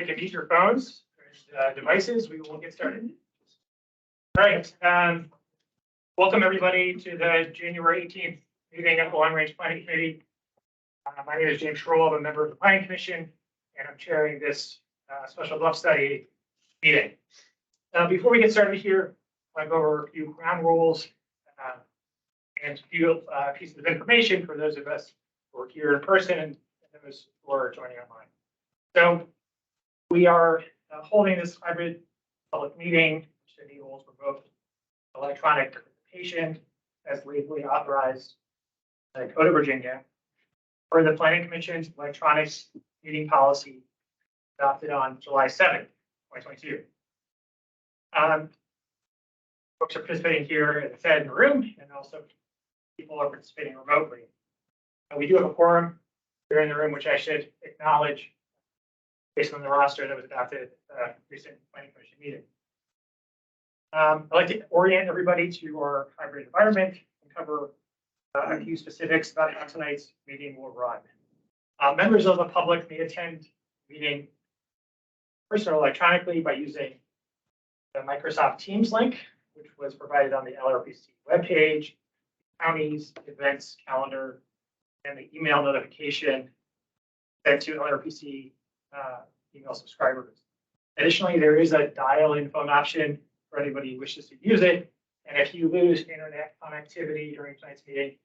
everybody can use your phones and devices, we will get started. All right. Welcome everybody to the January 18th meeting of the Long Range Planning Committee. My name is James Schroll. I'm a member of the Planning Commission, and I'm chairing this special bluff study meeting. Before we get started here, I'll go over a few ground rules and a few pieces of information for those of us who are here in person and those who are joining online. So we are holding this hybrid public meeting, which enables remote electronic participation as legally authorized by the Code of Virginia, for the Planning Commission's electronic meeting policy adopted on July 7th, 2022. Folks are participating here, as I said, in the room, and also people are participating remotely. We do have a quorum here in the room, which I should acknowledge based on the roster that was adopted at the recent Planning Commission meeting. I'd like to orient everybody to our hybrid environment and cover a few specifics about how tonight's meeting will run. Members of the public may attend the meeting personally or electronically by using the Microsoft Teams link, which was provided on the LRPC webpage, county's events calendar, and the email notification sent to LRPC email subscribers. Additionally, there is a dial-in phone option for anybody who wishes to use it. And if you lose internet connectivity during tonight's meeting,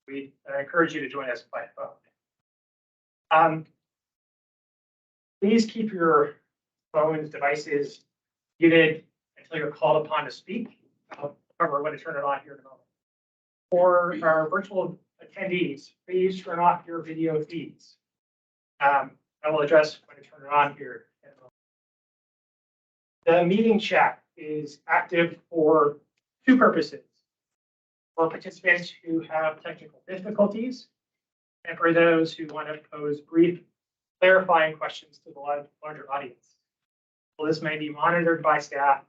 we encourage you to join us by phone. Please keep your phones, devices muted until you're called upon to speak. I'll cover when to turn it on here in a moment. For our virtual attendees, please turn off your video feeds. I will address when to turn it on here in a moment. The meeting chat is active for two purposes: for participants who have technical difficulties, and for those who want to pose brief clarifying questions to the larger audience. Well, this may be monitored by staff.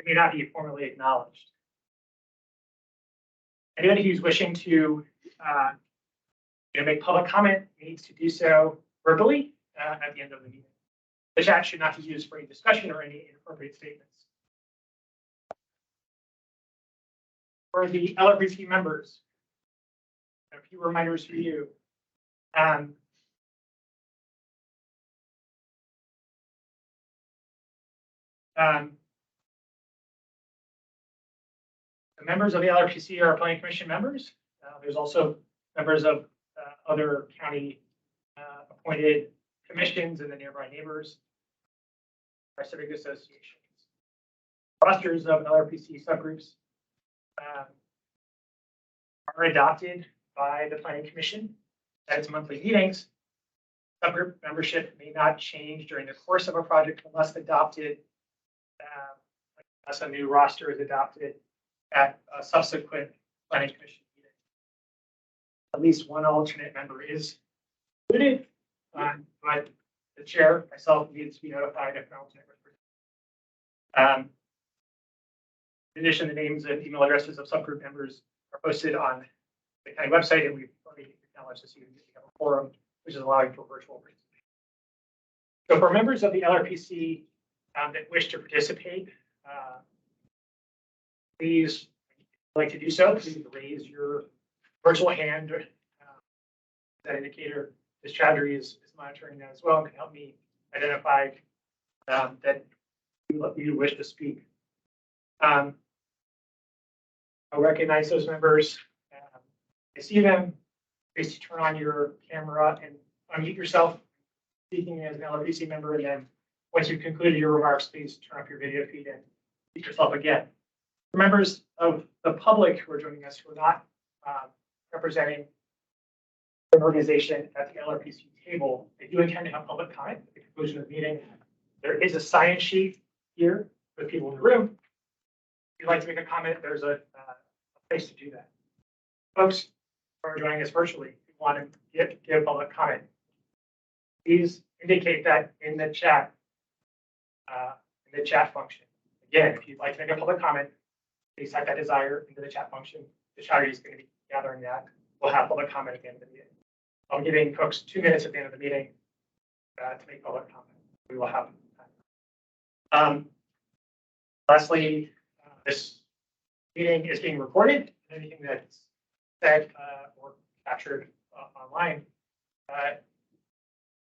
It may not be formally acknowledged. Anybody who's wishing to make public comment needs to do so verbally at the end of the meeting. The chat should not be used for any discussion or any inappropriate statements. For the LRPC members, a few reminders for you. The members of the LRPC are Planning Commission members. There's also members of other county appointed commissions and the nearby neighbors, our civic associations. Rosters of LRPC subgroups are adopted by the Planning Commission at its monthly meetings. Subgroup membership may not change during the course of a project unless adopted, unless a new roster is adopted at a subsequent Planning Commission meeting. At least one alternate member is included, but the chair, myself, needs to be notified if an alternate was present. In addition, the names and email addresses of subgroup members are posted on the county website, and we've already acknowledged this. You have a forum, which is allowing for virtual participation. So for members of the LRPC that wish to participate, please, if you'd like to do so, please raise your virtual hand. That indicator, Ms. Chowdhury is monitoring that as well and can help me identify that you wish to speak. I'll recognize those members. I see them. Please turn on your camera and unmute yourself, speaking as an LRPC member. And then once you've concluded your remarks, please turn off your video feed and mute yourself again. For members of the public who are joining us who are not representing an organization at the LRPC table, they do intend to have public comment at the conclusion of the meeting. There is a sign-in sheet here for the people in the room. If you'd like to make a comment, there's a place to do that. Folks who are joining us virtually, if you want to give public comment, please indicate that in the chat function. Again, if you'd like to make a public comment, please type that desire into the chat function. The Chowdhury is going to be gathering that. We'll have public comment at the end of the meeting. I'm giving folks 2 minutes at the end of the meeting to make public comment. We will have Lastly, this meeting is being recorded. Anything that's said or captured online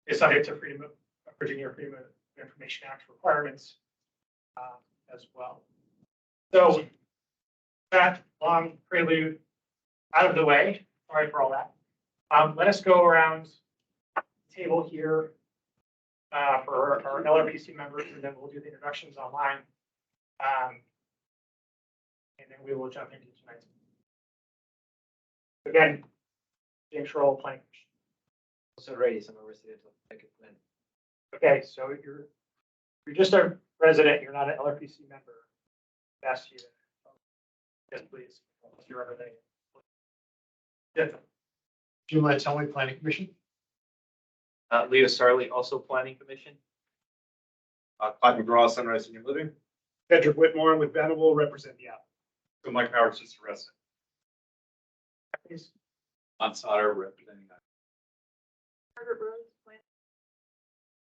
is subject to Virginia Freedom of Information Act requirements as well. So that long prelude out of the way. Sorry for all that. Let us go around the table here for our LRPC members, and then we'll do the introductions online. And then we will jump into tonight's. Again, James Schroll, Planning Commission. Also raised, I'm a resident of Lakeland. Okay, so you're just a resident, you're not an LRPC member. That's you. Yes, please. If you're representing. Yeah. June Lantelli, Planning Commission. Leo Sarley, also Planning Commission. Clyde McGraw, Sunrise Senior Living. Pedrick Whitmore with Venable, represent the app. So Mike Howard's just a resident. Please. On Sauter, representing that. Margaret Rose, planning.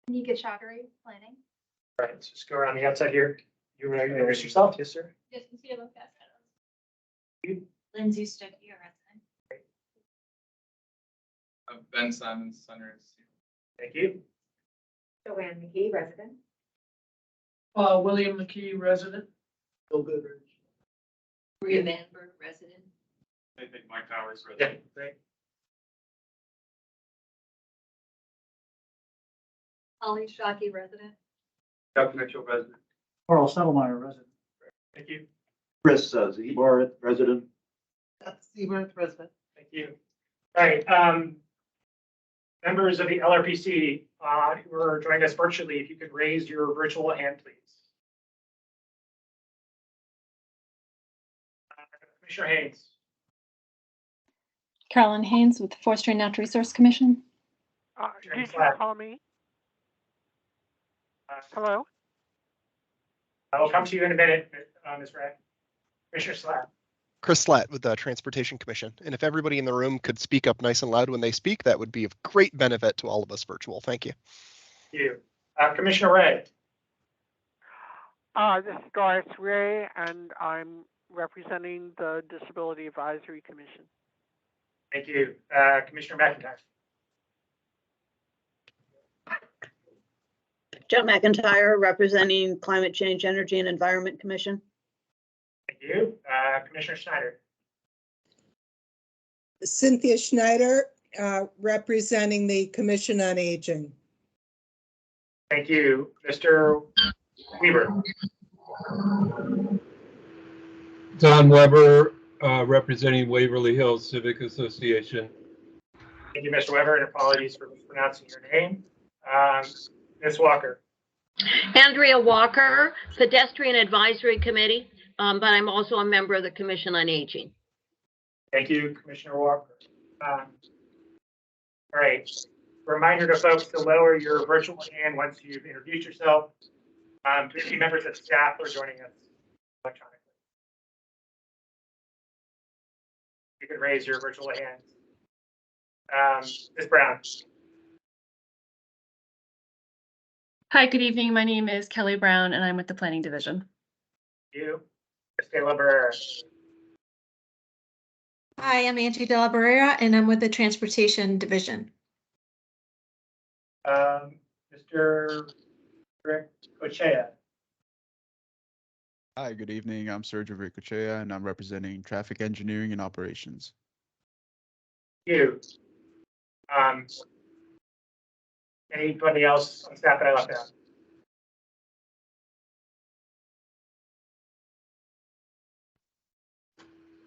Nika Chaudhary, planning. All right, let's just go around the outside here. You want to introduce yourself? Yes, sir. Yes, Lucia Lopez. You. Lindsay Stuckey, resident. Ben Simons, Sunrise. Thank you. Joanne McKee, resident. William McKee, resident. Bill Goodrich. Maria Manberg, resident. I think Mike Howard's Yeah, resident. great. Holly Shockey, resident. Chuck Mitchell, resident. Carl Settlemeyer, resident. Thank you. Chris Zebar, resident. Seaworth, resident. Thank you. All right, members of the LRPC who are joining us virtually, if you could raise your virtual hand, please. Commissioner Haynes. Carolyn Haynes with the Forestry and Natural Resource Commission. Did you call me? Hello? I will come to you in a minute, Ms. Ray. Commissioner Slack. Chris Slatt with the Transportation Commission. And if everybody in the room could speak up nice and loud when they speak, that would be of great benefit to all of us virtual. Thank you. Thank you. Commissioner Ray. This is Doris Ray, and I'm representing the Disability Advisory Commission. Thank you. Commissioner McIntyre. Joe McIntyre, representing Climate Change, Energy and Environment Commission. Thank you. Commissioner Schneider. Cynthia Schneider, representing the Commission on Aging. Thank you. Mr. Weaver. Don Weber, representing Waverly Hills Civic Association. Thank you, Mr. Weber, and apologies for mispronouncing your name. Ms. Walker. Andrea Walker, Pedestrian Advisory Committee, but I'm also a member of the Commission on Aging. Thank you, Commissioner Walker. All right. Reminder to folks to lower your virtual hand once you've introduced yourself. 50 members of staff are joining us electronically. You can raise your virtual hands. Ms. Brown. Hi, good evening. My name is Kelly Brown, and I'm with the Planning Division. Thank you. Ms. De La Barrera. Hi, I'm Angie De La Barrera, and I'm with the Transportation Division. Mr. Rick Ochea. Hi, good evening. I'm Sergio Ricochea, and I'm representing Traffic Engineering and Operations. Thank you. Anybody else on staff that I left out?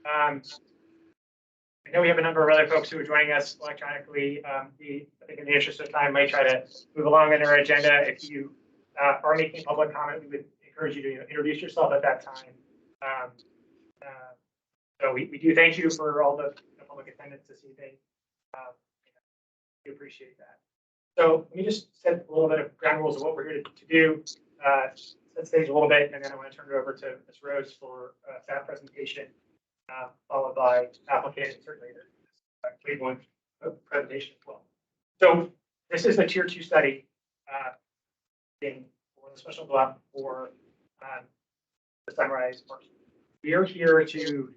I know we have a number of other folks who are joining us electronically. I think in the interest of time, might try to move along in our agenda. If you are making public comment, we would encourage you to introduce yourself at that time. So we do thank you for all the public attendance this evening. We appreciate that. So let me just set a little bit of ground rules of what we're here to do. Set the stage a little bit, and then I want to turn it over to Ms. Rose for a staff presentation, followed by applicant, and certainly the Cleveland presentation as well. So this is the Tier 2 study being for on the special block for the Sunrise parcel. We are here to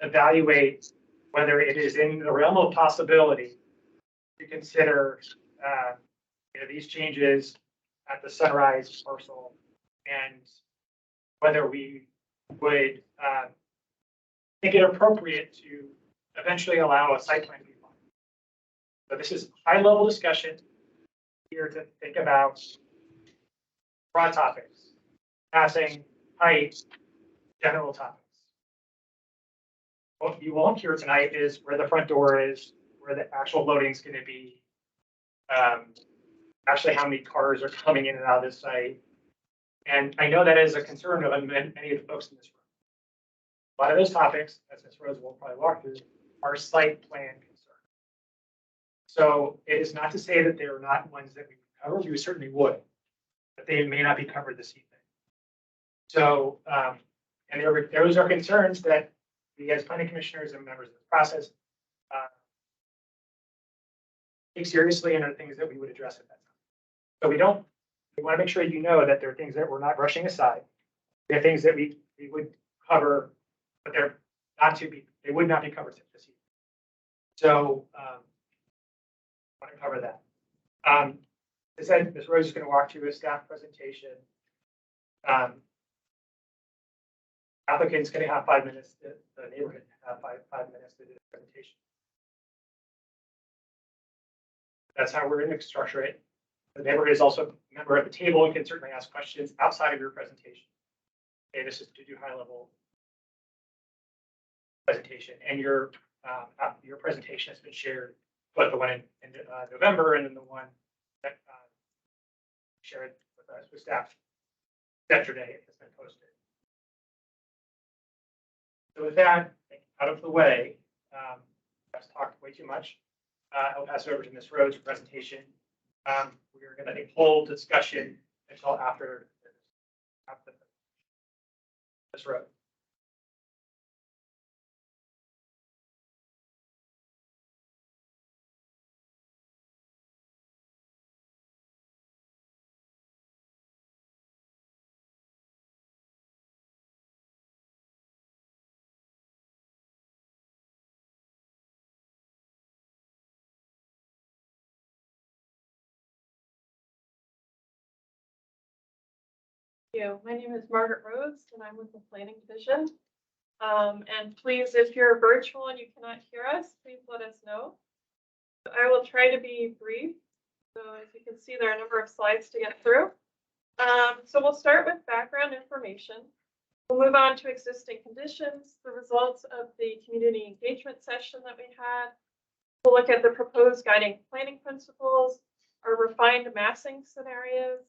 evaluate whether it is in the realm of possibility to consider these changes at the Sunrise parcel, and whether we would think it appropriate to eventually allow a site plan to be filed. So this is high level discussion here to think about broad topics, passing, height, general topics. What you won't hear tonight is where the front door is, where the actual loading is going to be, actually how many cars are coming in and out of this site. And I know that is a concern of many of the folks in this room. A lot of those topics, as Ms. Rose will probably walk through, are site plan concerns. So it is not to say that they are not ones that we cover. We certainly would, but they may not be covered this evening. So, and those are concerns that we as planning commissioners and members of the process take seriously and are things that we would address at that time. So we want to make sure you know that there are things that we're not brushing aside. There are things that we would cover, but they would not be covered this evening. So I want to cover that. As I said, Ms. Rose is going to walk through a staff presentation. Applicant's going to have 5 minutes. The neighborhood have five minutes to do the presentation. That's how we're going to structure it. The neighborhood is also a member at the table and can certainly ask questions outside of your presentation. Okay, this is to do high level presentation, and your presentation has been shared, but the one in November and then the one that shared with us with staff yesterday has been posted. So with that out of the way, I've talked way too much. I'll pass it over to Ms. Rhodes' presentation. We're going to hold discussion until after Ms. Rhodes. My name is Margaret Rhodes, and I'm with the Planning Division. And please, if you're virtual and you cannot hear us, please let us know. I will try to be brief. So as you can see, there are a number of slides to get through. So we'll start with background information. We'll move on to existing conditions, the results of the community engagement session that we had. We'll look at the proposed guiding planning principles, our refined massing scenarios.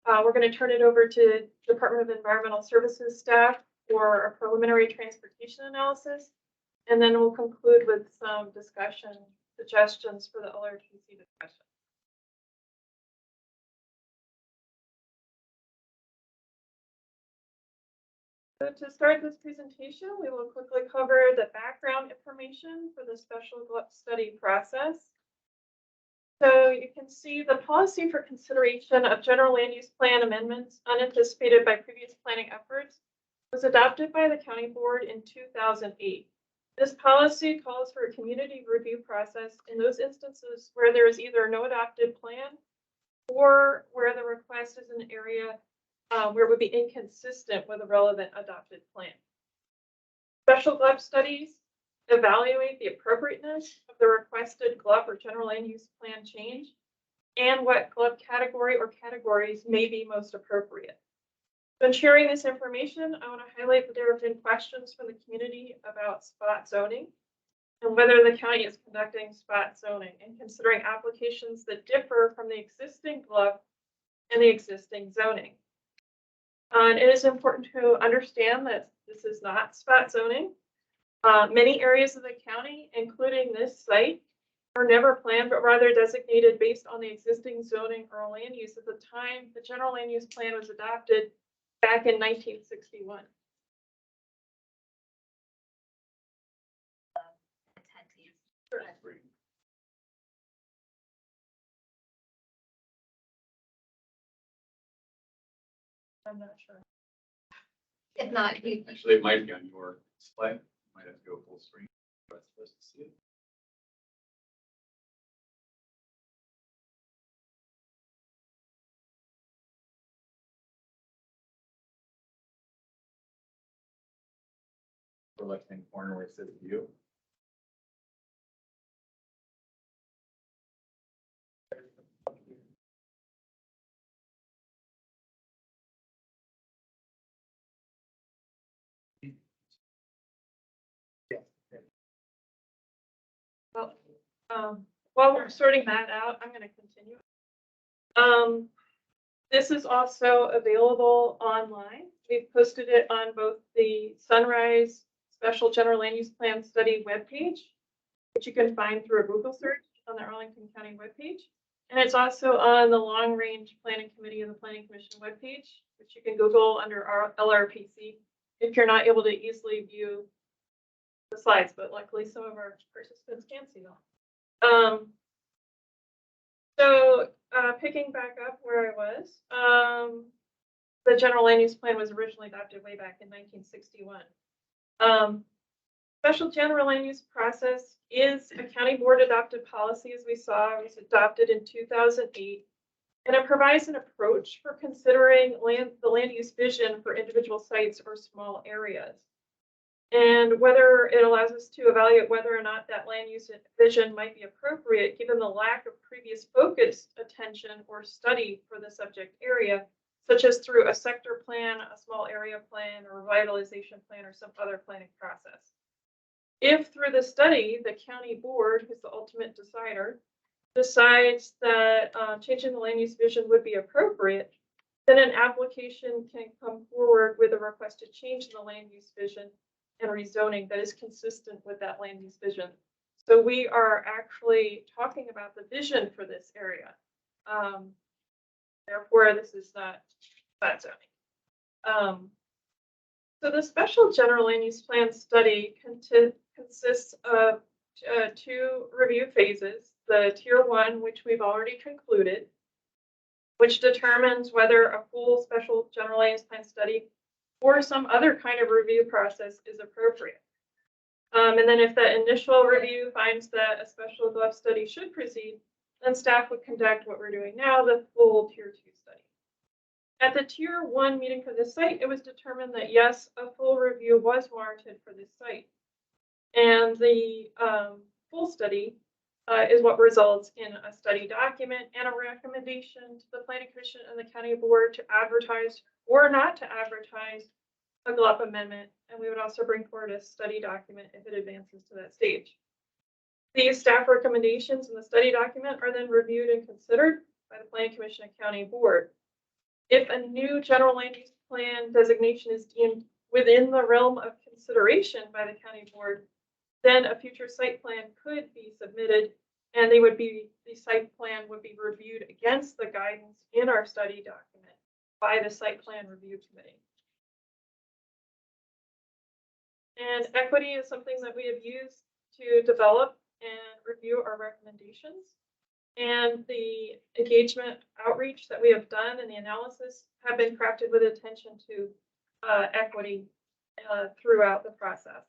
We're going to turn it over to Department of Environmental Services staff for a preliminary transportation analysis. And then we'll conclude with some discussion suggestions for the LRPC discussion. So to start this presentation, we will quickly cover the background information for the special study process. So you can see the policy for consideration of general land use plan amendments unanticipated by previous planning efforts was adopted by the county board in 2008. This policy calls for a community review process in those instances where there is either no adopted plan or where the request is an area where it would be inconsistent with a relevant adopted plan. Special GLUB studies evaluate the appropriateness of the requested GLUB or general land use plan change and what GLUB category or categories may be most appropriate. So in sharing this information, I want to highlight that there have been questions from the community about spot zoning and whether the county is conducting spot zoning and considering applications that differ from the existing GLUB and the existing zoning. And it is important to understand that this is not spot zoning. Many areas of the county, including this site, are never planned, but rather designated based on the existing zoning or land use at the time the general land use plan was adopted back in 1961. I'm not sure. If not, Actually, it might be on your display. Might have to go full screen. for us to see it. The left-hand corner where it says view. Well, while we're sorting that out, I'm gonna continue. This is also available online. We've posted it on both the Sunrise Special General Land Use Plan Study webpage, which you can find through a Google search on the Arlington County webpage. And it's also on the Long Range Planning Committee of the Planning Commission webpage, which you can Google under our LRPC if you're not able to easily view the slides, but luckily some of our participants can see them. Picking back up where I was, the general land use plan was originally adopted way back in 1961. Special general land use process is a county board adopted policy, as we saw. It was adopted in 2008, and it provides an approach for considering the land use vision for individual sites or small areas. And whether it allows us to evaluate whether or not that land use vision might be appropriate given the lack of previous focused attention or study for the subject area, such as through a sector plan, a small area plan, or revitalization plan, or some other planning process. If through the study, the county board, who's the ultimate decider, decides that changing the land use vision would be appropriate, then an application can come forward with a request to change the land use vision and rezoning that is consistent with that land use vision. So we are actually talking about the vision for this area. Therefore, this is not flat zoning. So the special general land use plan study consists of two review phases. The tier 1, which we've already concluded, which determines whether a full special general land use plan study or some other kind of review process is appropriate. And then if the initial review finds that a special GLUF study should proceed, then staff would conduct what we're doing now, the full tier 2 study. At the tier 1 meeting for this site, it was determined that yes, a full review was warranted for this site. And the full study is what results in a study document and a recommendation to the Planning Commission and the County Board to advertise or not to advertise a GLUP amendment. And we would also bring forward a study document if it advances to that stage. These staff recommendations in the study document are then reviewed and considered by the Planning Commission and County Board. If a new general land use plan designation is deemed within the realm of consideration by the County Board, then a future site plan could be submitted, and the site plan would be reviewed against the guidance in our study document by the site plan review committee. And equity is something that we have used to develop and review our recommendations. And the engagement outreach that we have done and the analysis have been crafted with attention to equity throughout the process.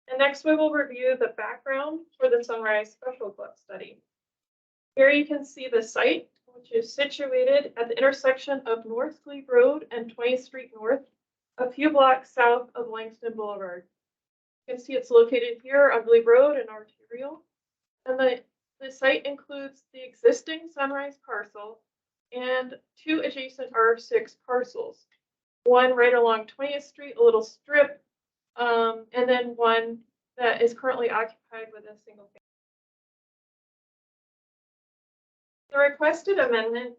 And next we will review the background for the Sunrise Special GLUF study. Here you can see the site, which is situated at the intersection of North Glebe Road and 20th Street North, a few blocks south of Langston Boulevard. You can see it's located here on Glebe Road and arterial. And the site includes the existing Sunrise parcel and two adjacent R6 parcels. One right along 20th Street, a little strip, and then one that is currently occupied with a single family. The requested amendment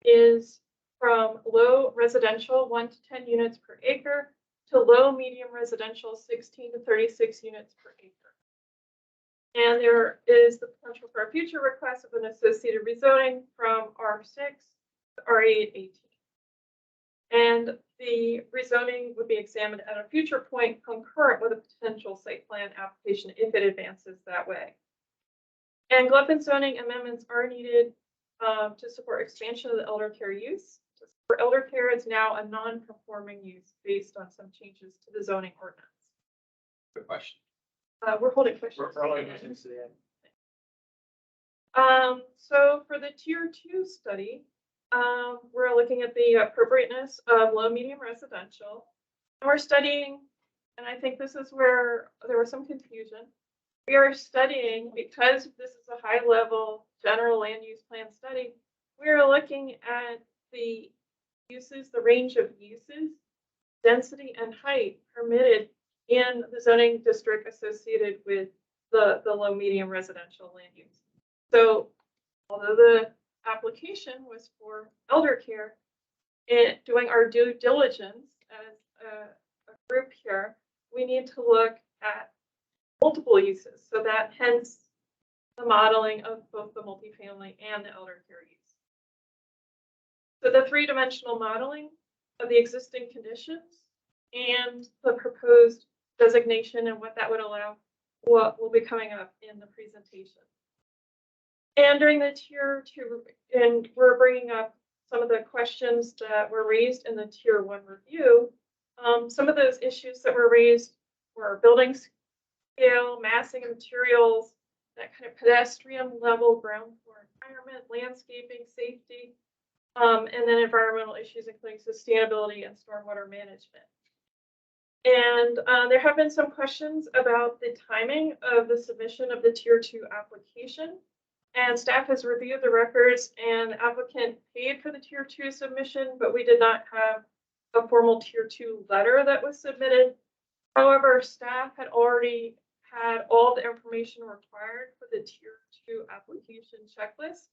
is from low residential 1 to 10 units per acre to low medium residential 16 to 36 units per acre. And there is the potential for a future request of an associated rezoning from R6 to R818. And the rezoning would be examined at a future point concurrent with a potential site plan application if it advances that way. And GLUF and zoning amendments are needed to support expansion of the elder care use, For elder care, it's now a non-conforming use based on some changes to the zoning ordinance. Good question. We're holding questions. We're holding questions to the end. So for the tier 2 study, we're looking at the appropriateness of low medium residential. And we're studying, and I think this is where there was some confusion. We are studying, because this is a high level general land use plan study, we are looking at the uses, the range of uses, density and height permitted in the zoning district associated with the low medium residential land use. So although the application was for elder care, doing our due diligence as a group here, we need to look at multiple uses. So that hence the modeling of both the multifamily and the elder care use. So the three-dimensional modeling of the existing conditions and the proposed designation and what that would allow, what will be coming up in the presentation. And during the tier 2, and we're bringing up some of the questions that were raised in the tier 1 review. Some of those issues that were raised were building scale, massing of materials, that kind of pedestrian level ground floor environment, landscaping, safety, and then environmental issues, including sustainability and stormwater management. And there have been some questions about the timing of the submission of the tier 2 application. And staff has reviewed the records, and the applicant paid for the tier 2 submission, but we did not have a formal tier 2 letter that was submitted. However, staff had already had all the information required for the tier 2 application checklist.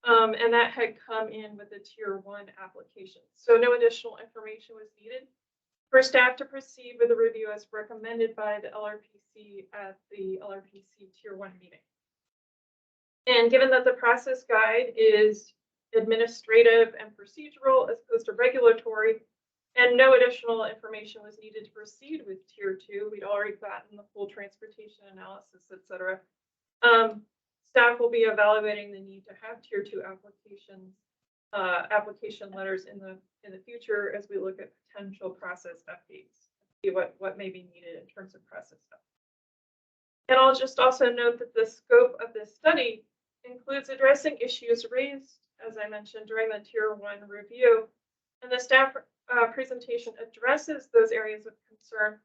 And that had come in with the tier 1 application. So no additional information was needed for staff to proceed with the review as recommended by the LRPC at the LRPC tier 1 meeting. And given that the process guide is administrative and procedural as opposed to regulatory, and no additional information was needed to proceed with tier 2, we'd already gotten the full transportation analysis, etc. Staff will be evaluating the need to have tier 2 applications, application letters in the future as we look at potential process updates, see what may be needed in terms of process updates. And I'll just also note that the scope of this study includes addressing issues raised, as I mentioned, during the tier 1 review, and the staff presentation addresses those areas of concern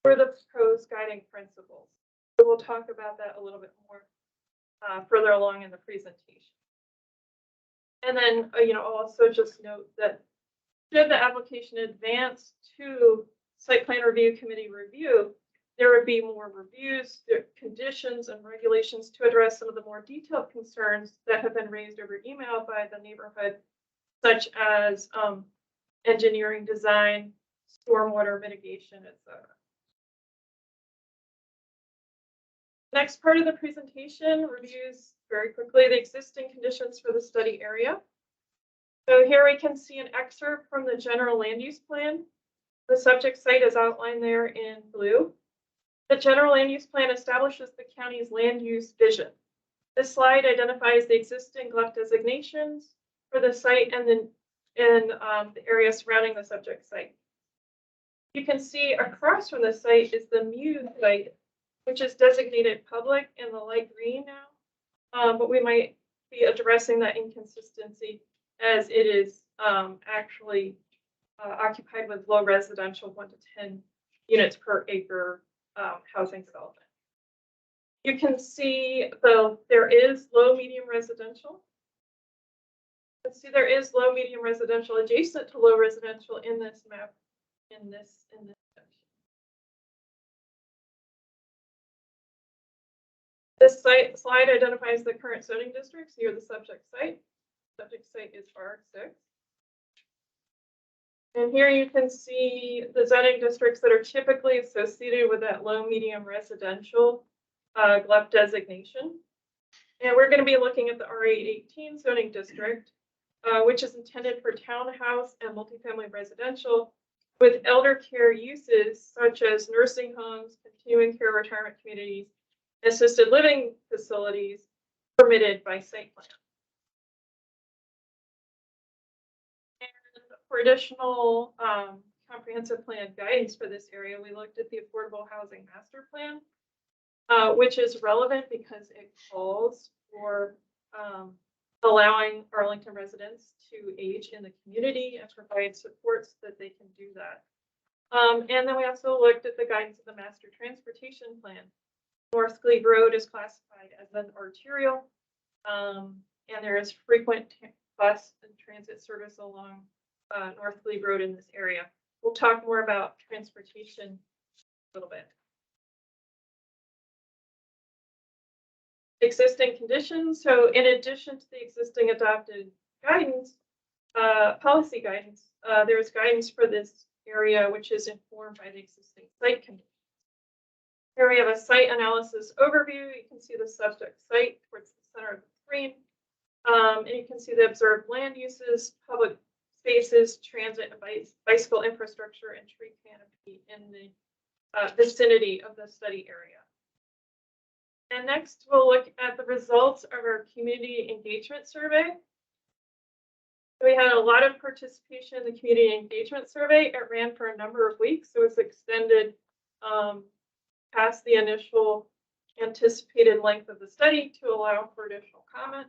for the proposed guiding principles. So we'll talk about that a little bit more further along in the presentation. And then, I'll also just note that should the application advance to site plan review committee review, there would be more reviews, conditions, and regulations to address some of the more detailed concerns that have been raised over email by the neighborhood, such as engineering design, stormwater mitigation, etc. Next part of the presentation reviews very quickly the existing conditions for the study area. So here we can see an excerpt from the general land use plan. The subject site is outlined there in blue. The general land use plan establishes the county's land use vision. This slide identifies the existing GLEF designations for the site and then the area surrounding the subject site. You can see across from the site is the Muse site, which is designated public in the light green now, but we might be addressing that inconsistency as it is actually occupied with low residential 1 to 10 units per acre housing development. You can see there is low medium residential. Let's see, there is low medium residential adjacent to low residential in this map, in this section. This slide identifies the current zoning districts near the subject site. Subject site is R6. And here you can see the zoning districts that are typically associated with that low medium residential GLEF designation. And we're going to be looking at the R818 zoning district, which is intended for townhouse and multifamily residential with elder care uses such as nursing homes, continuing care retirement communities, assisted living facilities permitted by site plan. And for additional comprehensive plan guidance for this area, we looked at the Affordable Housing Master Plan, which is relevant because it calls for allowing Arlington residents to age in the community and provide supports that they can do that. And then we also looked at the guidance of the Master Transportation Plan. North Glebe Road is classified as an arterial, and there is frequent bus and transit service along North Glebe Road in this area. We'll talk more about transportation a little bit. Existing conditions. So in addition to the existing adopted guidance, policy guidance, there's guidance for this area which is informed by the existing site conditions. Here we have a site analysis overview. You can see the subject site towards the center of the screen. And you can see the observed land uses, public spaces, transit and bicycle infrastructure, and tree canopy in the vicinity of the study area. And next, we'll look at the results of our community engagement survey. We had a lot of participation in the community engagement survey. It ran for a number of weeks. It was extended past the initial anticipated length of the study to allow for additional comment.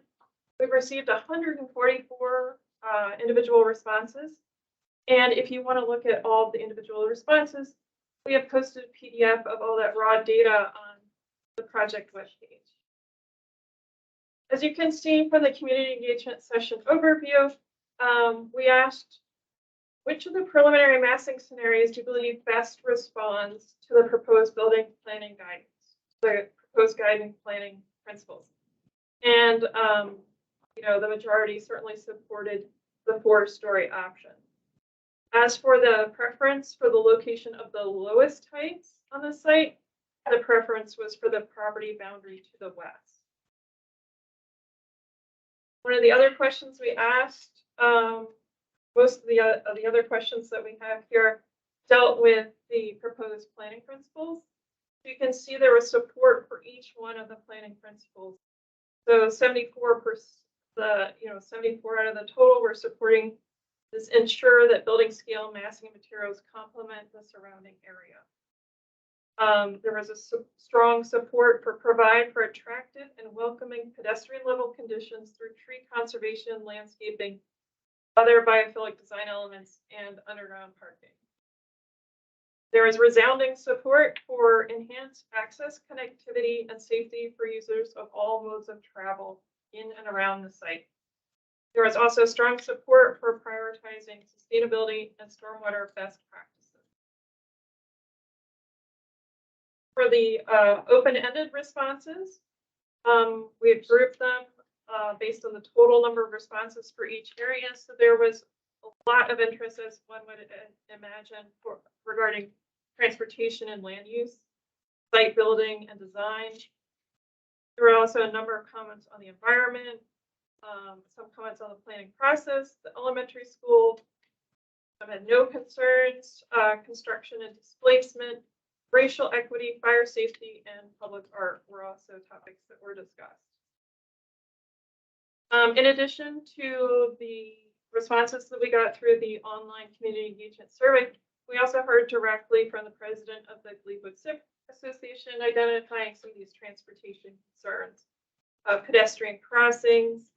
We've received 144 individual responses. And if you want to look at all of the individual responses, we have posted a PDF of all that raw data on the project webpage. As you can see from the community engagement session overview, we asked which of the preliminary massing scenarios do you believe best responds to the proposed building planning guidance, the proposed guiding planning principles. And the majority certainly supported the 4-story option. As for the preference for the location of the lowest heights on the site, the preference was for the property boundary to the west. One of the other questions we asked, most of the other questions that we have here dealt with the proposed planning principles. You can see there was support for each one of the planning principles. So 74%, 74 out of the total were supporting this, ensure that building scale, massing, and materials complement the surrounding area. There was a strong support for provide for attractive and welcoming pedestrian level conditions through tree conservation, landscaping, other biophilic design elements, and underground parking. There is resounding support for enhanced access, connectivity, and safety for users of all modes of travel in and around the site. There is also strong support for prioritizing sustainability and stormwater best practices. For the open-ended responses, we've grouped them based on the total number of responses for each area. So there was a lot of interest, as one would imagine, regarding transportation and land use, site building and design. There were also a number of comments on the environment, some comments on the planning process. The elementary school had no concerns, construction and displacement, racial equity, fire safety, and public art were also topics that were discussed. In addition to the responses that we got through the online community engagement survey, we also heard directly from the president of the Gleewood Civic Association identifying some of these transportation concerns, pedestrian crossings,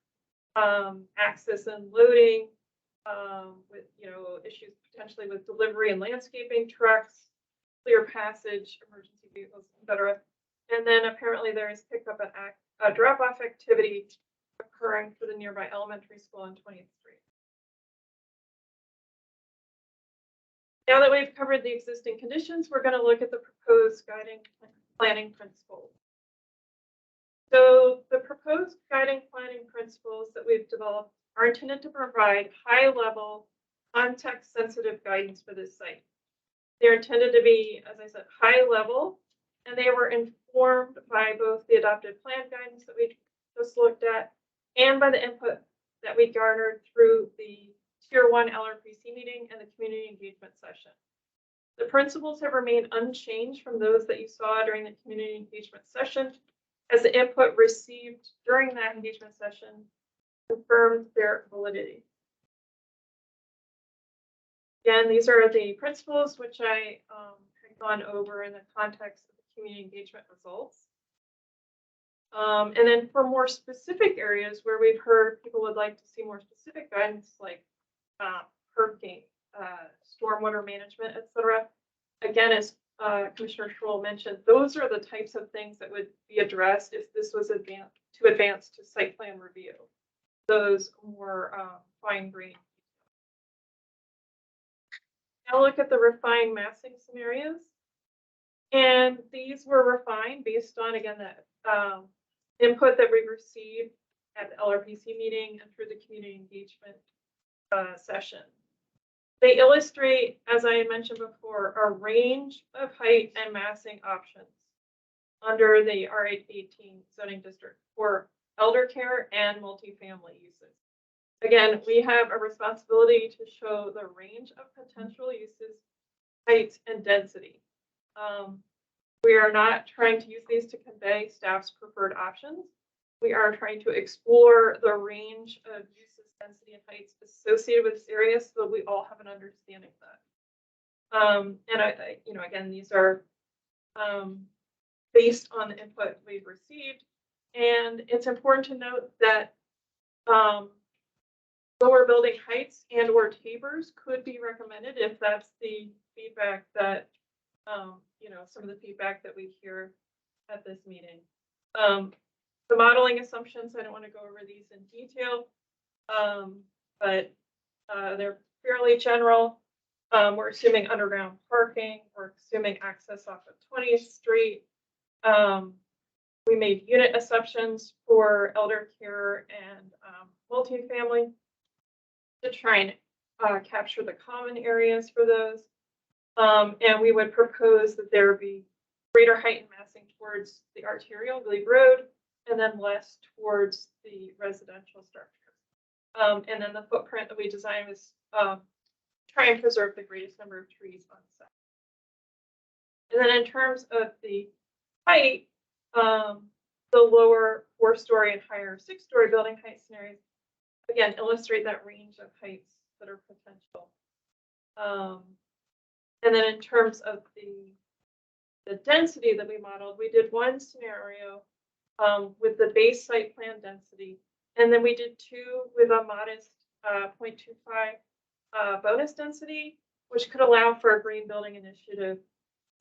access and loading, with issues potentially with delivery and landscaping trucks, clear passage, emergency vehicles, etc. And then apparently there is pickup and drop-off activity occurring for the nearby elementary school on 20th Street. Now that we've covered the existing conditions, we're going to look at the proposed guiding planning principles. So the proposed guiding planning principles that we've developed are intended to provide high-level, context-sensitive guidance for this site. They're intended to be, as I said, high-level, and they were informed by both the adopted plan guidance that we just looked at and by the input that we garnered through the Tier 1 LRPC meeting and the community engagement session. The principles have remained unchanged from those that you saw during the community engagement session, as the input received during that engagement session confirmed their validity. Again, these are the principles which I had gone over in the context of the community engagement results. And then for more specific areas where we've heard people would like to see more specific guidance, like hurricane, stormwater management, etc. Again, as Commissioner Schroll mentioned, those are the types of things that would be addressed if this was advanced to site plan review. Those more fine-grained. Now look at the refined massing scenarios. And these were refined based on, again, that input that we received at the LRPC meeting and through the community engagement session. They illustrate, as I mentioned before, a range of height and massing options under the R18 zoning district for elder care and multifamily uses. Again, we have a responsibility to show the range of potential uses, heights, and density. We are not trying to use these to convey staff's preferred options. We are trying to explore the range of uses, density, and heights associated with this area so that we all have an understanding of that. And you know, again, these are based on the input we've received. And it's important to note that lower building heights and or tables could be recommended if that's the feedback that, you know, some of the feedback that we hear at this meeting. The modeling assumptions, I don't want to go over these in detail, but they're fairly general. We're assuming underground parking. We're assuming access off of 20th Street. We made unit assumptions for elder care and multifamily to try and capture the common areas for those. And we would propose that there be greater height and massing towards the arterial Glebe Road, and then less towards the residential structures. And then the footprint that we designed was try and preserve the greatest number of trees on site. And then in terms of the height, the lower 4-story and higher 6-story building height scenarios, again, illustrate that range of heights that are potential. And then in terms of the density that we modeled, we did one scenario with the base site plan density, and then we did two with a modest 0.25 bonus density, which could allow for a green building initiative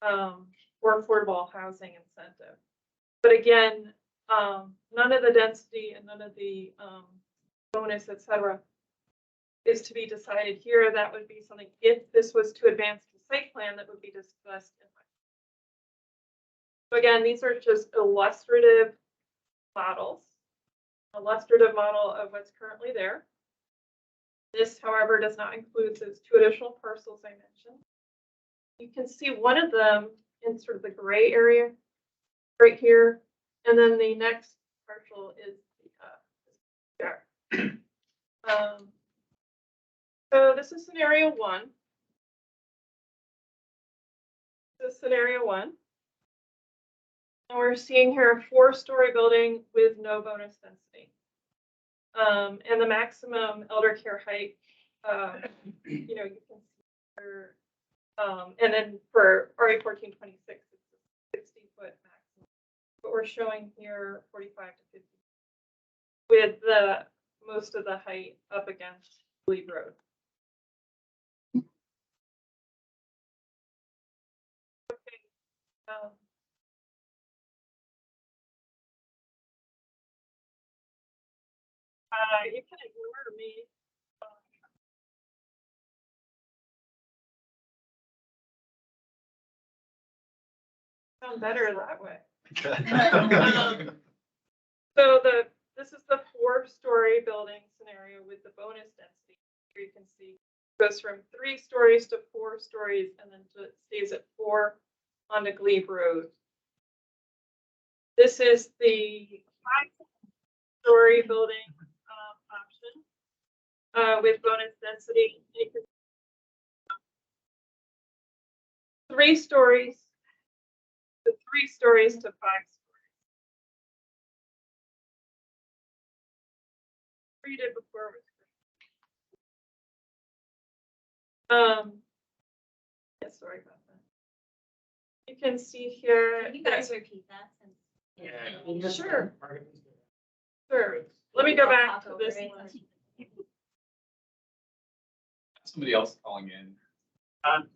or affordable housing incentive. But again, none of the density and none of the bonus, et cetera, is to be decided here. That would be something, if this was to advance to site plan, that would be discussed in my. So again, these are just illustrative models, illustrative model of what's currently there. This, however, does not include those two additional parcels I mentioned. You can see one of them in sort of the gray area right here, and then the next parcel is there. So this is scenario one. This is scenario one. And we're seeing here a 4-story building with no bonus density. And the maximum elder care height, you know, you can see here, and then for RA 1426, it's a 60-foot maximum. But we're showing here 45 to 50 with the most of the height up against Glebe Road. Okay. You can ignore me. Sound better that way. So this is the 4-story building scenario with the bonus density. Here you can see it goes from 3 stories to 4 stories, and then stays at 4 on the Glebe Road. This is the 5-story building option with bonus density. 3 stories, to 3 stories to 5 stories. Read it before. Yeah, sorry about that. You can see here. Can you guys repeat that? Yeah. Sure. Sure. Let me go back to this one. Somebody else calling in.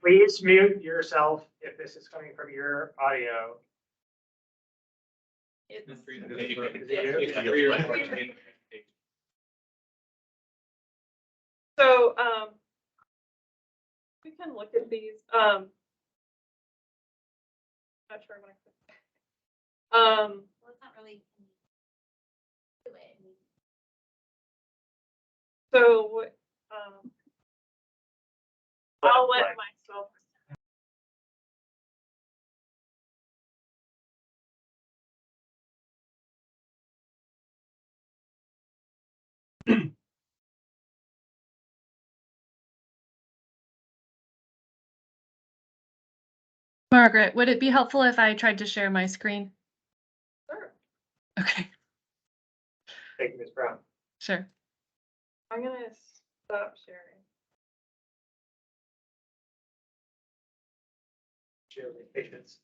Please mute yourself if this is coming from your audio. So, we can look at these, not sure when Well, it's not really. Do it. so, I'll let myself. Margaret, would it be helpful if I tried to share my screen? Sure. Okay, Thank you, Ms. Brown. sure. I'm gonna stop sharing. Share with patients.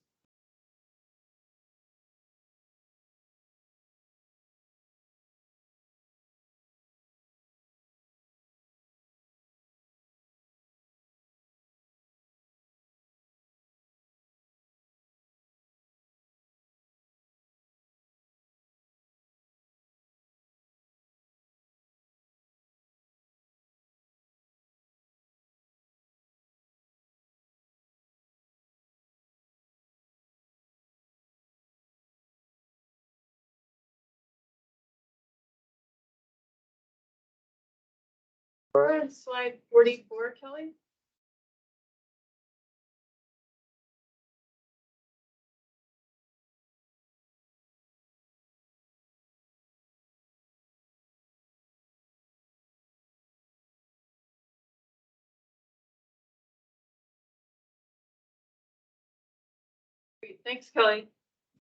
We're on slide 44, Kelly. Great, thanks, Kelly.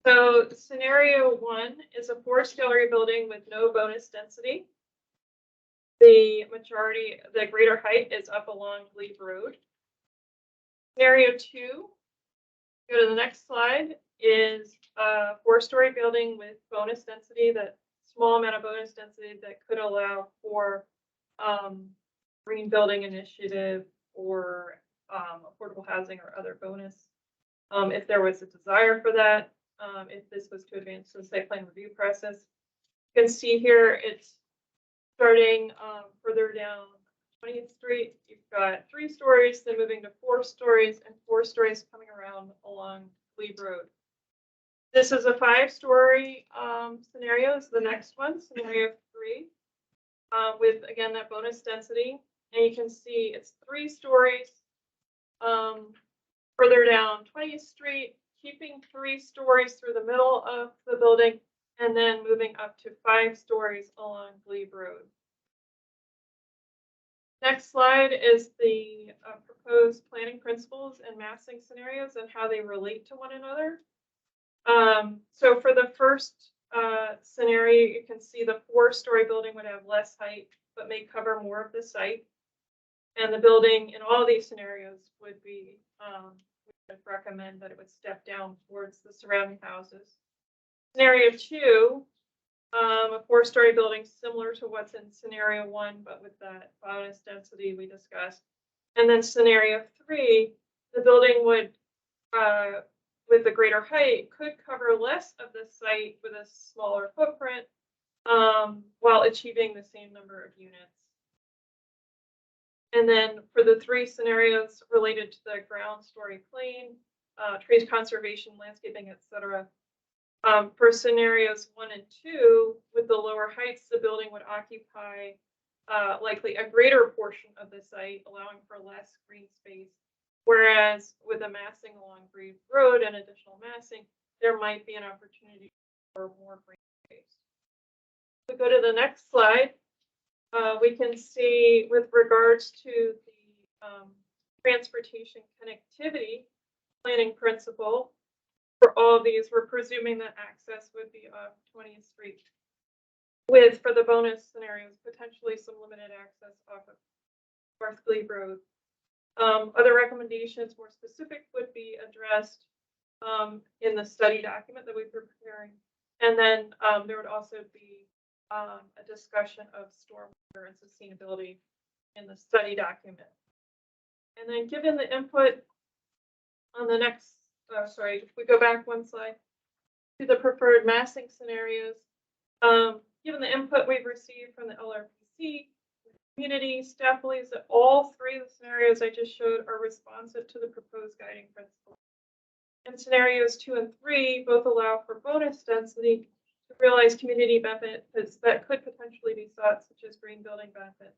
So scenario 1 is a 4-story building with no bonus density. The greater height is up along Glebe Road. Scenario 2, go to the next slide, is a 4-story building with bonus density, that small amount of bonus density that could allow for green building initiative or affordable housing or other bonus. If there was a desire for that, if this was to advance the site plan review process. You can see here it's starting further down 20th Street. You've got 3 stories, then moving to 4 stories, and 4 stories coming around along Glebe Road. This is a 5-story scenario. This is the next one, scenario 3, with again that bonus density. And you can see it's 3 stories further down 20th Street, keeping 3 stories through the middle of the building, and then moving up to 5 stories along Glebe Road. Next slide is the proposed planning principles and massing scenarios and how they relate to one another. So for the first scenario, you can see the 4-story building would have less height, but may cover more of the site. And the building in all these scenarios would be, we would recommend that it would step down towards the surrounding houses. Scenario 2, a 4-story building similar to what's in scenario 1, but with that bonus density we discussed. And then scenario 3, the building would, with the greater height, could cover less of the site with a smaller footprint, while achieving the same number of units. And then for the 3 scenarios related to the ground story plane, trees conservation, landscaping, etc. For scenarios 1 and 2, with the lower heights, the building would occupy likely a greater portion of the site, allowing for less green space. Whereas with a massing along Glebe Road and additional massing, there might be an opportunity for more green space. We go to the next slide. We can see with regards to the transportation connectivity planning principle, for all of these, we're presuming that access would be off 20th Street, with, for the bonus scenarios, potentially some limited access off of North Glebe Road. Other recommendations, more specific, would be addressed in the study document that we've been preparing. And then there would also be a discussion of stormwater and sustainability in the study document. And then given the input on the next, if we go back one slide to the preferred massing scenarios, given the input we've received from the LRPC, community, staff believes that all three of the scenarios I just showed are responsive to the proposed guiding principles. And scenarios 2 and 3 both allow for bonus density to realize community benefits that could potentially be sought, such as green building benefits.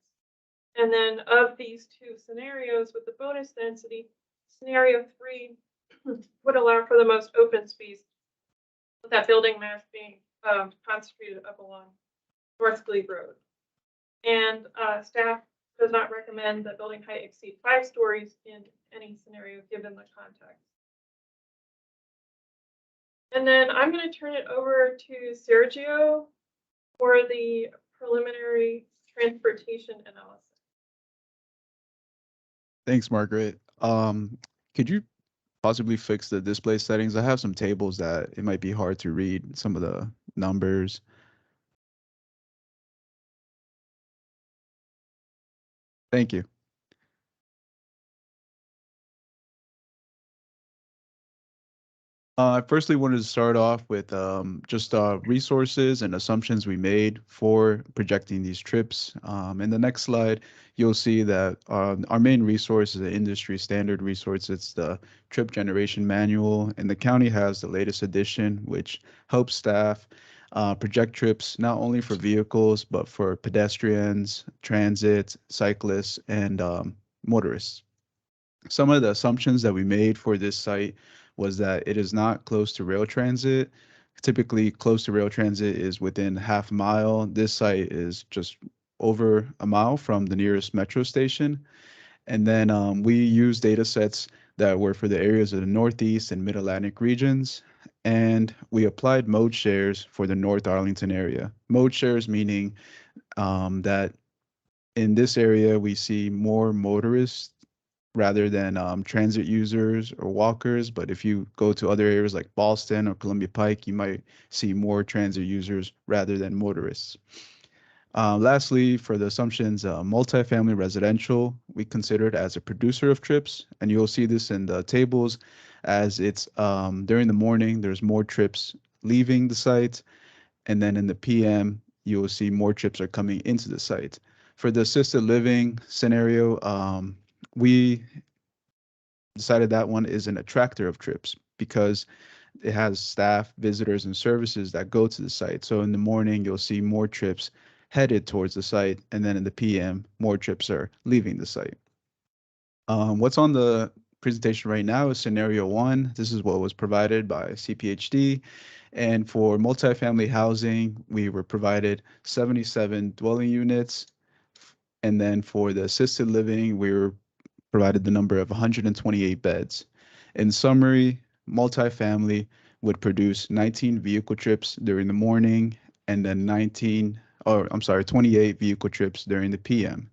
And then of these two scenarios with the bonus density, scenario 3 would allow for the most open space, with that building mass being concentrated up along North Glebe Road. And staff does not recommend that building height exceed 5 stories in any scenario given the context. And then I'm going to turn it over to Sergio for the preliminary transportation analysis. Thanks, Margaret. Could you possibly fix the display settings? I have some tables that it might be hard to read some of the numbers. Thank you. I firstly wanted to start off with just resources and assumptions we made for projecting these trips. In the next slide, you'll see that our main resource is an industry standard resource. It's the trip generation manual, and the county has the latest edition, which helps staff project trips not only for vehicles, but for pedestrians, transit, cyclists, and motorists. Some of the assumptions that we made for this site was that it is not close to rail transit. Typically, close to rail transit is within half a mile. This site is just over a mile from the nearest metro station. And then we use data sets that were for the areas of the Northeast and Mid-Atlantic regions. And we applied mode shares for the North Arlington area. Mode shares meaning that in this area, we see more motorists rather than transit users or walkers. But if you go to other areas like Ballston or Columbia Pike, you might see more transit users rather than motorists. Lastly, for the assumptions, multifamily residential, we considered as a producer of trips, and you'll see this in the tables as it's during the morning, there's more trips leaving the site, and then in the PM, you will see more trips are coming into the site. For the assisted living scenario, we decided that one is an attractor of trips because it has staff, visitors, and services that go to the site. So in the morning, you'll see more trips headed towards the site, and then in the PM, more trips are leaving the site. What's on the presentation right now is scenario 1. This is what was provided by CPHD. And for multifamily housing, we were provided 77 dwelling units. And then for the assisted living, we were provided the number of 128 beds. In summary, multifamily would produce 19 vehicle trips during the morning and then 28 vehicle trips during the PM.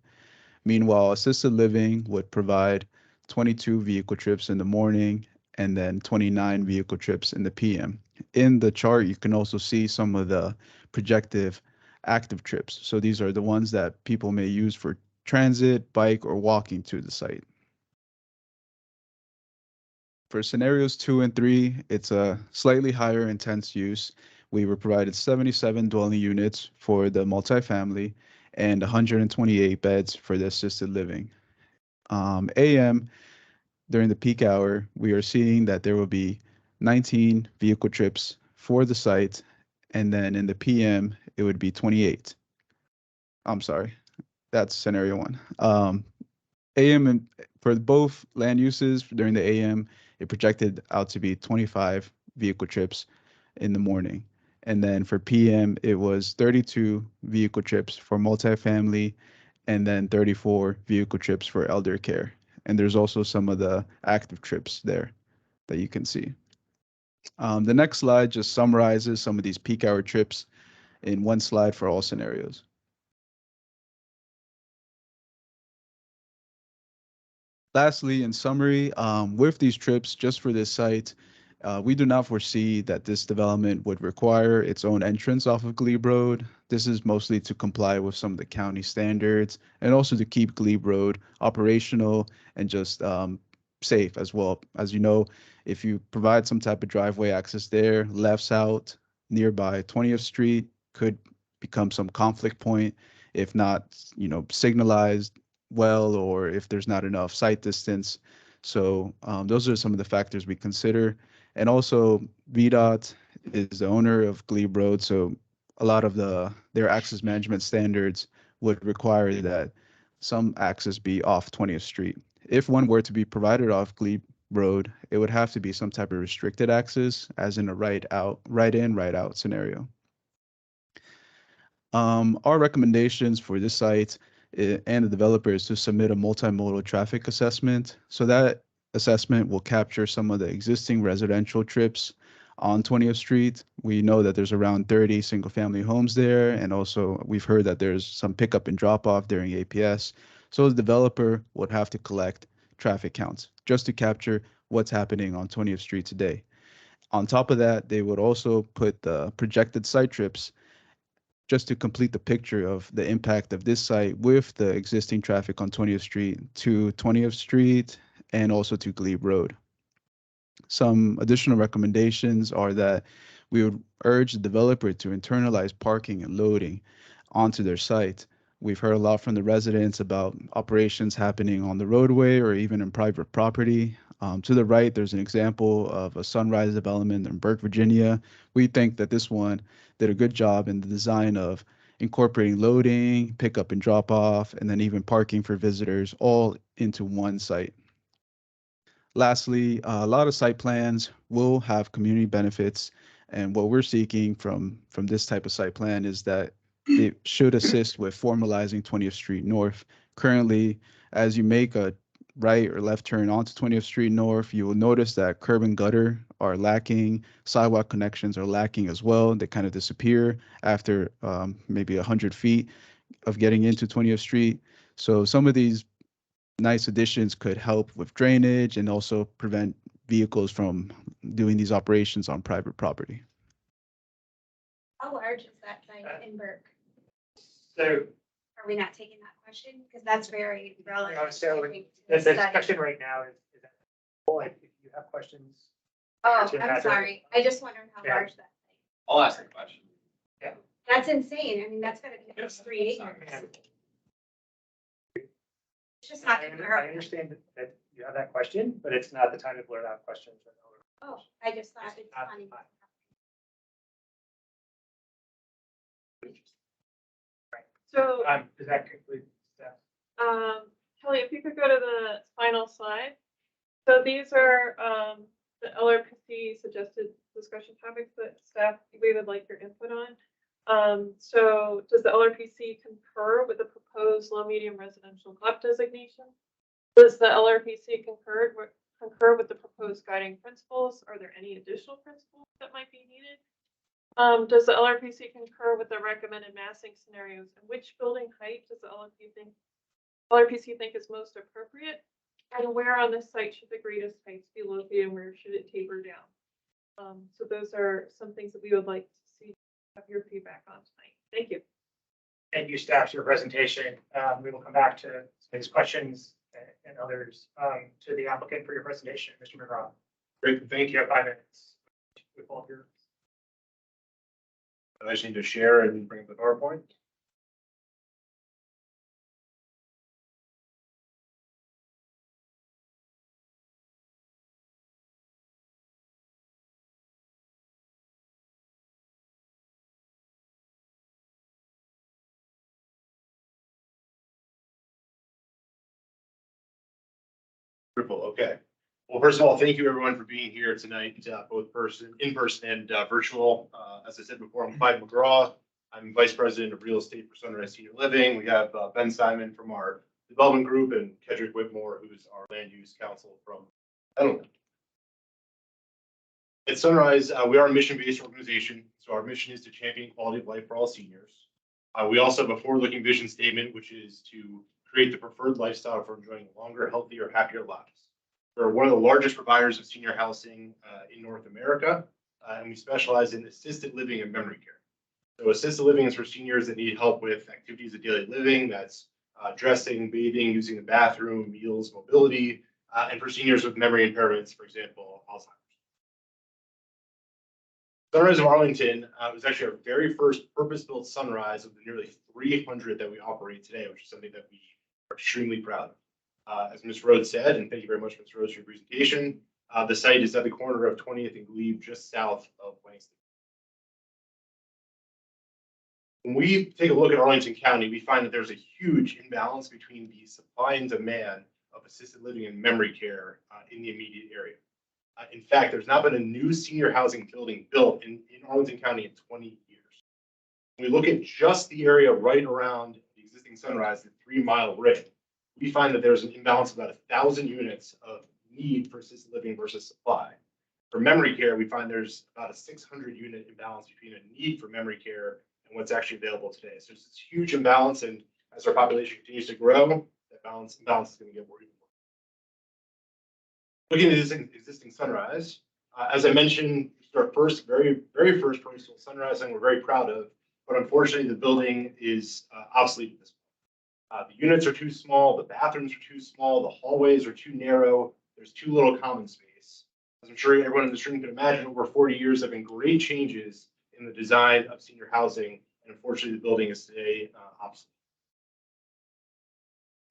Meanwhile, assisted living would provide 22 vehicle trips in the morning and then 29 vehicle trips in the PM. In the chart, you can also see some of the projective active trips. So these are the ones that people may use for transit, bike, or walking to the site. For scenarios 2 and 3, it's a slightly higher intense use. We were provided 77 dwelling units for the multifamily and 128 beds for the assisted living. AM, during the peak hour, we are seeing that there will be 19 vehicle trips for the site, and then in the PM, it would be 28. I'm sorry, that's scenario 1. AM, and for both land uses during the AM, it projected out to be 25 vehicle trips in the morning. And then for PM, it was 32 vehicle trips for multifamily and then 34 vehicle trips for elder care. And there's also some of the active trips there that you can see. The next slide just summarizes some of these peak hour trips in one slide for all scenarios. Lastly, in summary, with these trips, just for this site, we do not foresee that this development would require its own entrance off of Glebe Road. This is mostly to comply with some of the county standards and also to keep Glebe Road operational and just safe as well. As you know, if you provide some type of driveway access there, lefts out nearby 20th Street could become some conflict point if not, signalized well or if there's not enough sight distance. So those are some of the factors we consider. And also VDOT is the owner of Glebe Road, so a lot of their access management standards would require that some access be off 20th Street. If one were to be provided off Glebe Road, it would have to be some type of restricted access, as in a right out, right in, right out scenario. Our recommendations for this site and the developer is to submit a multimodal traffic assessment. So that assessment will capture some of the existing residential trips on 20th Street. We know that there's around 30 single-family homes there, and also we've heard that there's some pickup and drop-off during APS. So the developer would have to collect traffic counts just to capture what's happening on 20th Street today. On top of that, they would also put the projected site trips just to complete the picture of the impact of this site with the existing traffic on 20th Street to 20th Street and also to Glebe Road. Some additional recommendations are that we would urge the developer to internalize parking and loading onto their site. We've heard a lot from the residents about operations happening on the roadway or even in private property. To the right, there's an example of a Sunrise development in Burke, Virginia. We think that this one did a good job in the design of incorporating loading, pickup and drop off, and then even parking for visitors all into one site. Lastly, a lot of site plans will have community benefits, and what we're seeking from this type of site plan is that it should assist with formalizing 20th Street North. Currently, as you make a right or left turn onto 20th Street North, you will notice that curb and gutter are lacking, sidewalk connections are lacking as well. They kind of disappear after maybe 100 feet of getting into 20th Street. So some of these nice additions could help with drainage and also prevent vehicles from doing these operations on private property. How large is that site in Burke? So, Are we not taking that question? Because that's very relevant. so I think, to the the study. discussion right now is that, well, if you have questions. Oh, to I'm that, sorry. I just wondered how Yeah. large that. I'll ask the question. That's insane. I mean, that's gonna be at least 3 acres. It's just not I comparable. understand that you have that question, but it's not the time to blurt out questions. Oh, I just thought it's Not funny. the time. So, Does that conclude that? Kelly, if you could go to the final slide. So these are, the LRPC suggested discussion topics that staff, we would like your input on. So does the LRPC concur with the proposed low medium residential GLEP designation? Does the LRPC concur with the proposed guiding principles? Are there any additional principles that might be needed? Does the LRPC concur with the recommended massing scenarios? And which building height does the LRPC think is most appropriate? And where on this site should the greatest heights be located and where should it taper down? So those are some things that we would like to see, have your feedback on tonight. Thank you. Thank you, staff, for your presentation. We will come back to these questions and others to the applicant for your presentation, Mr. McGraw. Great, thank You have 5 minutes. With all your I just need to share and bring up the PowerPoint. Wonderful, okay. Well, first of all, thank you everyone for being here tonight, both in person and virtual. As I said before, I'm Clyde McGraw. I'm Vice President of Real Estate for Sunrise Senior Living. We have Ben Simon from our development group and Kedrick Whitmore, who's our land use counsel from Arlington. At Sunrise, we are a mission-based organization, so our mission is to champion quality of life for all seniors. We also have a forward-looking vision statement, which is to create the preferred lifestyle for enjoying longer, healthier, happier lives. We're one of the largest providers of senior housing in North America, and we specialize in assisted living and memory care. So assisted living is for seniors that need help with activities of daily living. That's dressing, bathing, using the bathroom, meals, mobility, and for seniors with memory impairments, for example, Alzheimer's. Sunrise of Arlington was actually our very first purpose-built Sunrise of the nearly 300 that we operate today, which is something that we are extremely proud of. As Ms. Rhodes said, and thank you very much, Ms. Rhodes, for your presentation, the site is at the corner of 20th and Glebe, just south of Langston. When we take a look at Arlington County, we find that there's a huge imbalance between the supply and demand of assisted living and memory care in the immediate area. In fact, there's not been a new senior housing building built in Arlington County in 20 years. When we look at just the area right around the existing Sunrise, the 3-mile ring, we find that there's an imbalance of about 1,000 units of need for assisted living versus supply. For memory care, we find there's about a 600 unit imbalance between a need for memory care and what's actually available today. So there's this huge imbalance, and as our population continues to grow, that imbalance is going to get more. Looking at this existing Sunrise, as I mentioned, this is our very first purpose-built Sunrise, and we're very proud of. But unfortunately, the building is obsolete at this point. The units are too small, the bathrooms are too small, the hallways are too narrow. There's too little common space. As I'm sure everyone in this room can imagine, over 40 years there have been great changes in the design of senior housing, and unfortunately, the building is today obsolete.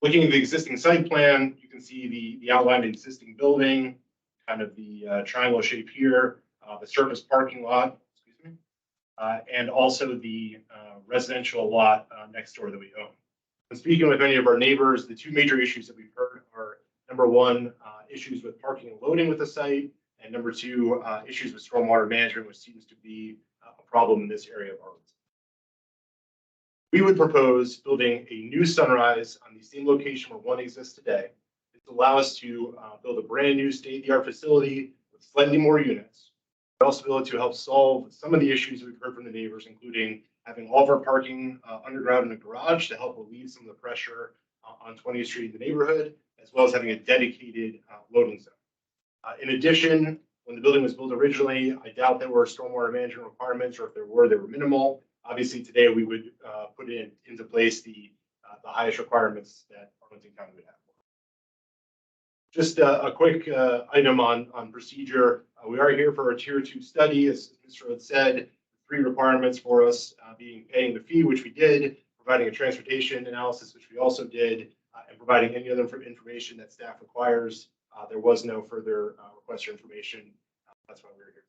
Looking at the existing site plan, you can see the outlined existing building, kind of the triangle shape here, the surface parking lot, and also the residential lot next door that we own. When speaking with many of our neighbors, the two major issues that we've heard are, number one, issues with parking and loading with the site, and number two, issues with stormwater management, which seems to be a problem in this area of Arlington. We would propose building a new Sunrise on the same location where one exists today. This will allow us to build a brand new state-of-the-art facility with slightly more units. We'll also be able to help solve some of the issues we've heard from the neighbors, including having all of our parking underground in a garage to help relieve some of the pressure on 20th Street in the neighborhood, as well as having a dedicated loading zone. In addition, when the building was built originally, I doubt there were stormwater management requirements, or if there were, they were minimal. Obviously, today we would put into place the highest requirements that Arlington County would have. Just a quick item on procedure. We are here for a tier 2 study, as Mr. Rhodes said. 3 requirements for us being paying the fee, which we did, providing a transportation analysis, which we also did, and providing any other information that staff requires. There was no further request for information. That's why we're here today.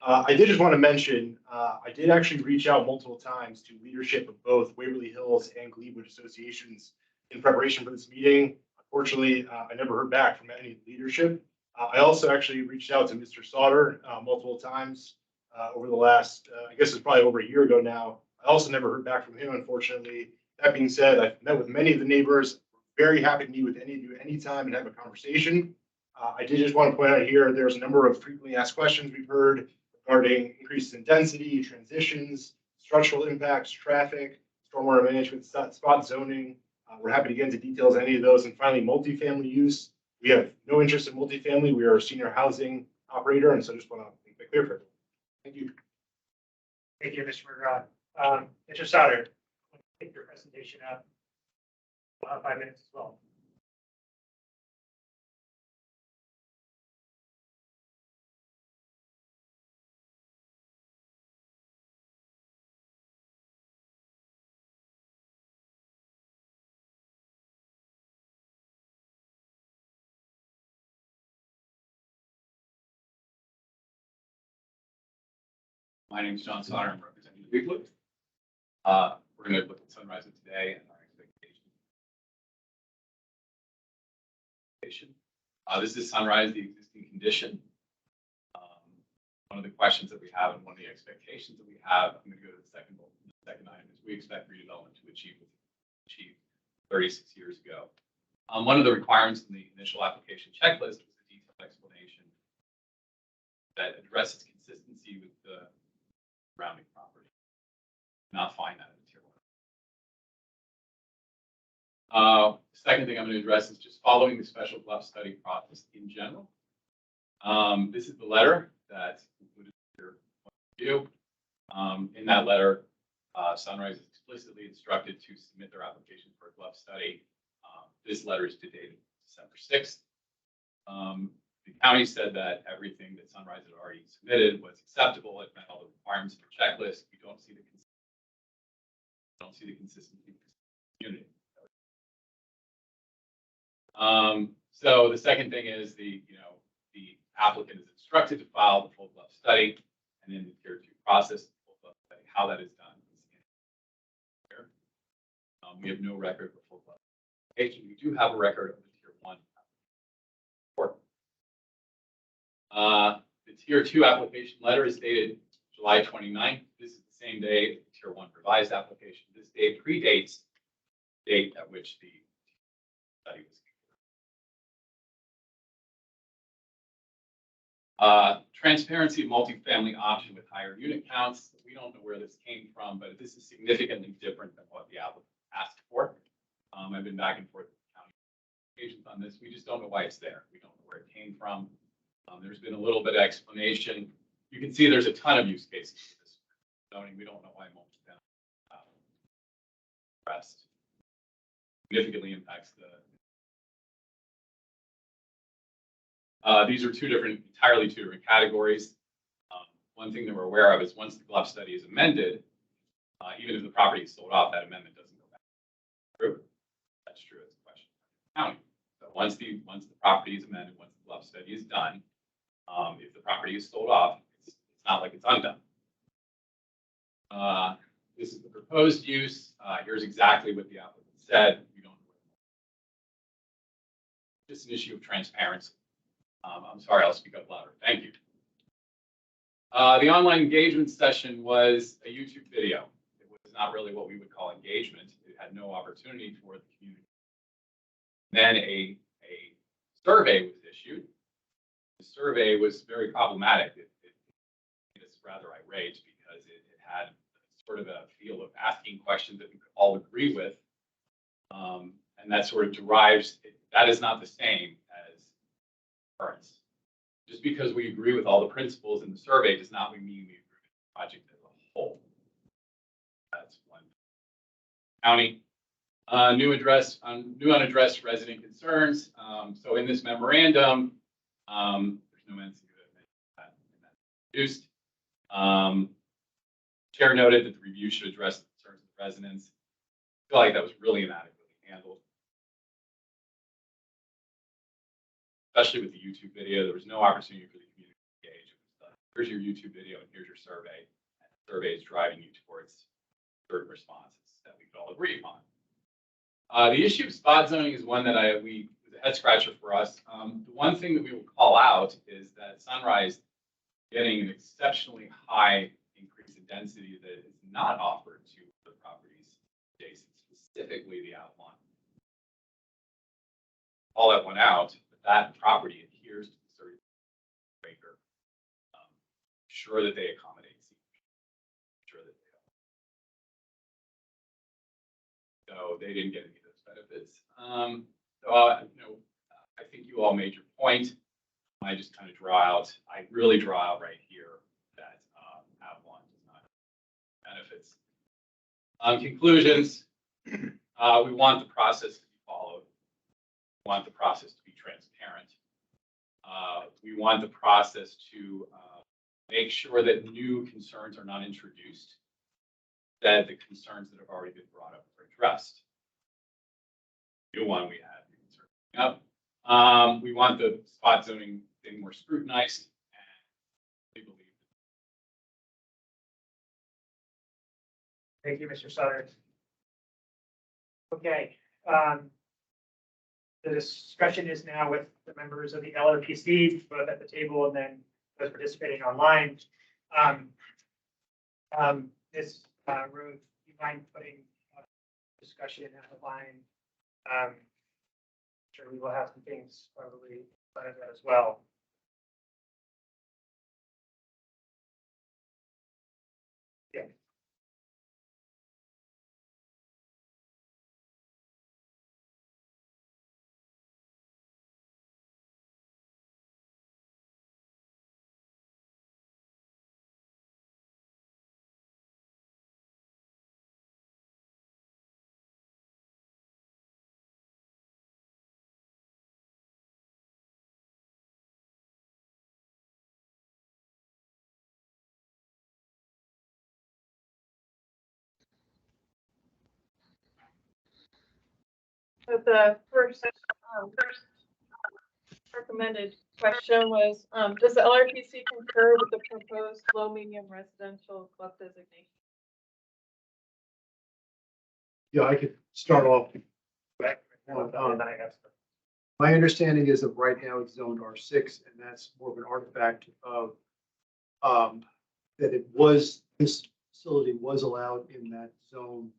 I did just want to mention, I did actually reach out multiple times to leadership of both Waverly Hills and Gleewood associations in preparation for this meeting. Unfortunately, I never heard back from any leadership. I also actually reached out to Mr. Sauter multiple times over the last, I guess it's probably over a year ago now. I also never heard back from him, unfortunately. That being said, I've met with many of the neighbors. Very happy to meet with any of you anytime and have a conversation. I did just want to point out here, there's a number of frequently asked questions we've heard regarding increases in density, transitions, structural impacts, traffic, stormwater management, spot zoning. We're happy to get into details on any of those. And finally, multifamily use. We have no interest in multifamily. We are a senior housing operator, and so just want to make that clear for everyone. Thank you. Thank you, Mr. McGraw. Mr. Sauter, take your presentation up. We'll have 5 minutes as well. My name is John Sauter. I'm representing Gleewood. We're going to look at Sunrise of today and our expectations. This is Sunrise, the existing condition. One of the questions that we have and one of the expectations that we have, I'm going to go to the second item, is we expect redevelopment to achieve 36 years ago. One of the requirements in the initial application checklist was a detailed explanation that addresses consistency with the surrounding property. Not find that in tier 1. Second thing I'm going to address is just following the special bluff study process in general. This is the letter that's included here for you. In that letter, Sunrise is explicitly instructed to submit their application for a bluff study. This letter is dated December 6th. The county said that everything that Sunrise had already submitted was acceptable. It met all the requirements of the checklist. We don't see the consistency of the community. So the second thing is the applicant is instructed to file the full bluff study, and in the tier 2 process, the full bluff study, how that is done. We have no record of the full bluff application. We do have a record of the tier 1 report. The tier 2 application letter is dated July 29th. This is the same day as the tier 1 revised application. This date predates the date at which the study was completed. Transparency of multifamily option with higher unit counts. We don't know where this came from, but this is significantly different than what the applicant asked for. I've been back and forth with county applications on this. We just don't know why it's there. We don't know where it came from. There's been a little bit of explanation. You can see there's a ton of use cases for this zoning. We don't know why multifamily rest significantly impacts the. These are entirely two different categories. One thing that we're aware of is once the bluff study is amended, even if the property is sold off, that amendment doesn't go back through. That's true. It's a question of the county. So once the property is amended, once the bluff study is done, if the property is sold off, it's not like it's undone. This is the proposed use. Here's exactly what the applicant said. We don't know. Just an issue of transparency. I'm sorry, I'll speak up louder. Thank you. The online engagement session was a YouTube video. It was not really what we would call engagement. It had no opportunity for the community. Then a survey was issued. The survey was very problematic. It made us rather irate because it had sort of a feel of asking questions that we could all agree with. And that sort of derives, that is not the same as occurrence. Just because we agree with all the principles in the survey does not mean we agree with the project as a whole. That's one. County, new unaddressed resident concerns. So in this memorandum, there's no NCO that produced. Chair noted that the review should address the concerns of the residents. I feel like that was really inadequately handled. Especially with the YouTube video, there was no opportunity for the community to engage. Here's your YouTube video and here's your survey. And the survey is driving you towards certain responses that we could all agree upon. The issue of spot zoning is one that was a head scratcher for us. The one thing that we will call out is that Sunrise getting an exceptionally high increase in density that is not offered to the properties adjacent, specifically the outline. All that went out. That property adheres to the 30 acre. Sure that they accommodate. Sure that they help. So they didn't get any of those benefits. I think you all made your point. I just kind of really draw out right here that Avalon does not have benefits. Conclusions. We want the process to be followed. We want the process to be transparent. We want the process to make sure that new concerns are not introduced, that the concerns that have already been brought up are addressed. New one we had up. We want the spot zoning thing more scrutinized, and we believe. Thank you, Mr. Sutter. Okay. The discussion is now with the members of the LRPC, both at the table and then those participating online. Ms. Ruth, do you mind putting discussion in the line? Sure, we will have some things probably planned that as well. Yeah. So the first recommended question was, does the LRPC concur with the proposed low medium residential club designation? Yeah, I could start off. My understanding is that right now it's zoned R6, and that's more of an artifact of that this facility was allowed in that zone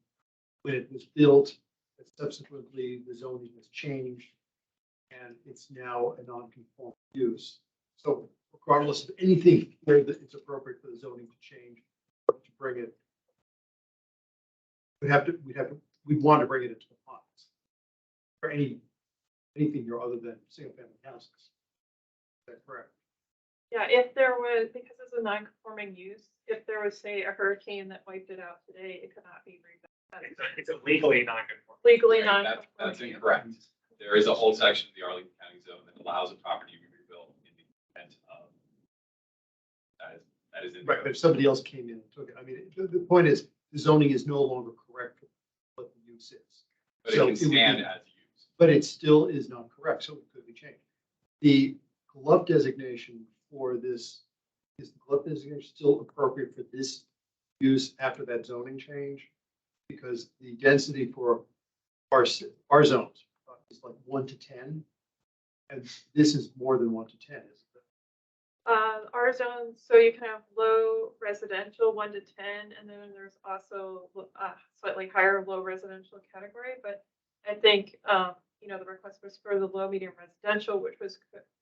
when it was built, and subsequently the zoning was changed, and it's now a non-conforming use. So regardless of anything where it's appropriate for the zoning to change, to bring it, we'd want to bring it into compliance for anything here other than single family houses. Is that correct? Yeah, if there was, because it's a non-conforming use, if there was, say, a hurricane that wiped it out today, it could not be rebuilt. It's a legally non-conforming. Legally Right, non-conforming. That's incorrect. There is a whole section of the Arlington County zone that allows a property to be rebuilt in the event of. That is in. Right, but if somebody else came in and took it, I mean, the point is, the zoning is no longer correct for what the use is. But So it can stand as used. But it still is not correct, so it could be changed. The glove designation for this, is the glove designation still appropriate for this use after that zoning change? Because the density for our zones is like 1 to 10, and this is more than 1 to 10, isn't it? Our zone, so you can have low residential 1 to 10, and then there's also slightly higher low residential category. But I think you know, the request was for the low medium residential, which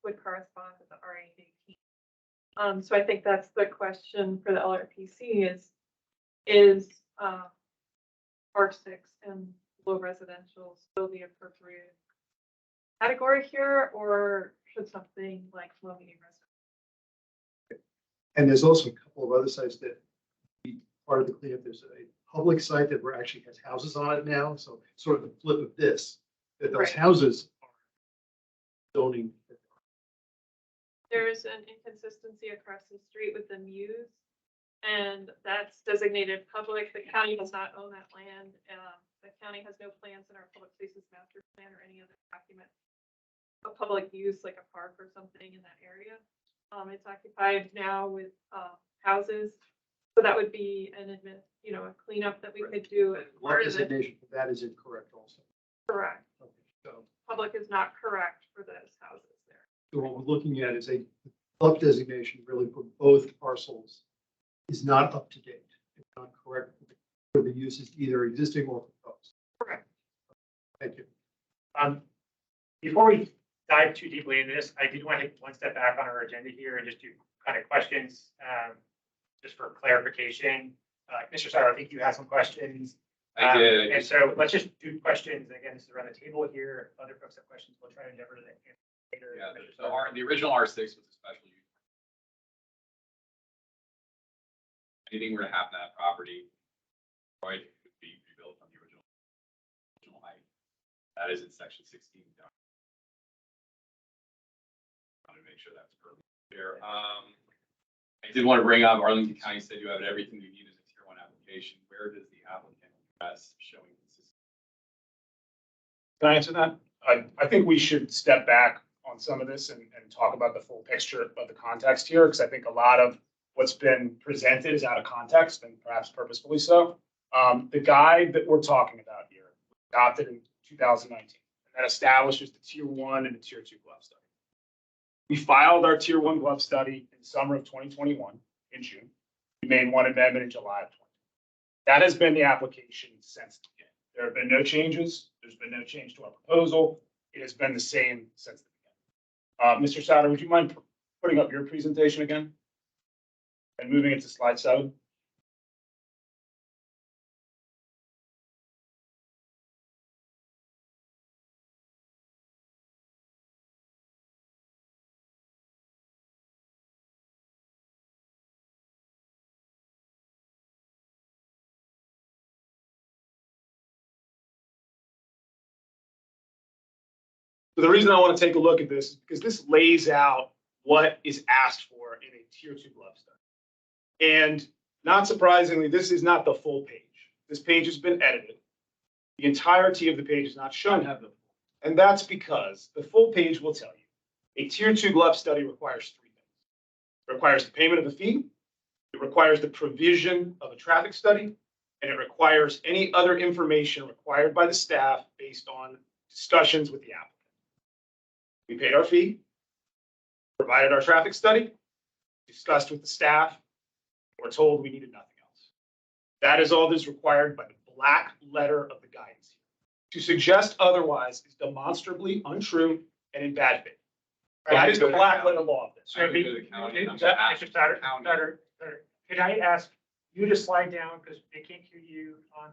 would correspond to the R818. So I think that's the question for the LRPC is R6 and low residential still the appropriate category here, or should something like low medium residential? And there's also a couple of other sites that be part of the cleanup. There's a public site that actually has houses on it now. So sort of the flip of this, that those houses are zoning. There's an inconsistency across the street with the Muse, and that's designated public. The county does not own that land. The county has no plans in our public spaces master plan or any other document of public use, like a park or something in that area. It's occupied now with houses, so that would be a cleanup that we could do. What designation for that is incorrect also. Correct. Okay, so Public is not correct for those houses there. So what we're looking at is a club designation really for both parcels is not up to date. It's not correct for the uses either existing or proposed. Correct. Thank you. Before we dive too deeply into this, I did want to take one step back on our agenda here and just do kind of questions, just for clarification. Mr. Sauer, I think you had some questions. I did. And so let's just do questions. Again, this is around the table here. If other folks have questions, we'll try to endeavor to answer later. Yeah, the original R6 was a special use. Anything were to happen to that property, right, would be rebuilt on the original height. That is in section 16. I want to make sure that's clear. I did want to bring up Arlington County said you have everything you need as a tier 1 application. Where does the applicant address showing consistency? Can I answer that? I think we should step back on some of this and talk about the full picture of the context here, because I think a lot of what's been presented is out of context and perhaps purposefully so. The guide that we're talking about here was adopted in 2019, and that establishes the tier 1 and the tier 2 glove study. We filed our tier 1 glove study in summer of 2021 in June. We made one amendment in July of 2020. That has been the application since the beginning. There have been no changes. There's been no change to our proposal. It has been the same since the beginning. Mr. Sauter, would you mind putting up your presentation again? And moving into slide 7. So the reason I want to take a look at this is because this lays out what is asked for in a tier 2 glove study. And not surprisingly, this is not the full page. This page has been edited. The entirety of the page is not shown. Have the And that's because the full page will tell you, a tier 2 GLUF study requires 3 things. It requires the payment of a fee, it requires the provision of a traffic study, and it requires any other information required by the staff based on discussions with the applicant. We paid our fee, provided our traffic study, discussed with the staff, we're told we needed nothing else. That is all that is required by the black letter of the guidance. To suggest otherwise is demonstrably untrue and in bad faith. That is the black letter law of this. So Mr. Sutter, could I ask you to slide down because they can't hear you on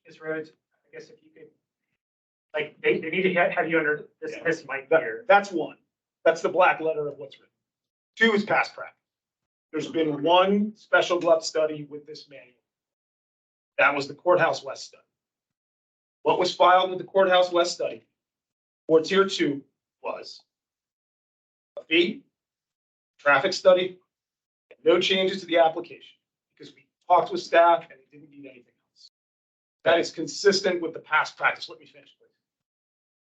this roads? I guess if you could, like, they need to have you under this mic here. That's one. That's the black letter of what's written. 2 is past practice. There's been 1 special GLUF study with this manual. That was the Courthouse West study. What was filed with the Courthouse West study for tier 2 was a fee, traffic study, and no changes to the application because we talked with staff and they didn't need anything else. That is consistent with the past practice. Let me finish, please.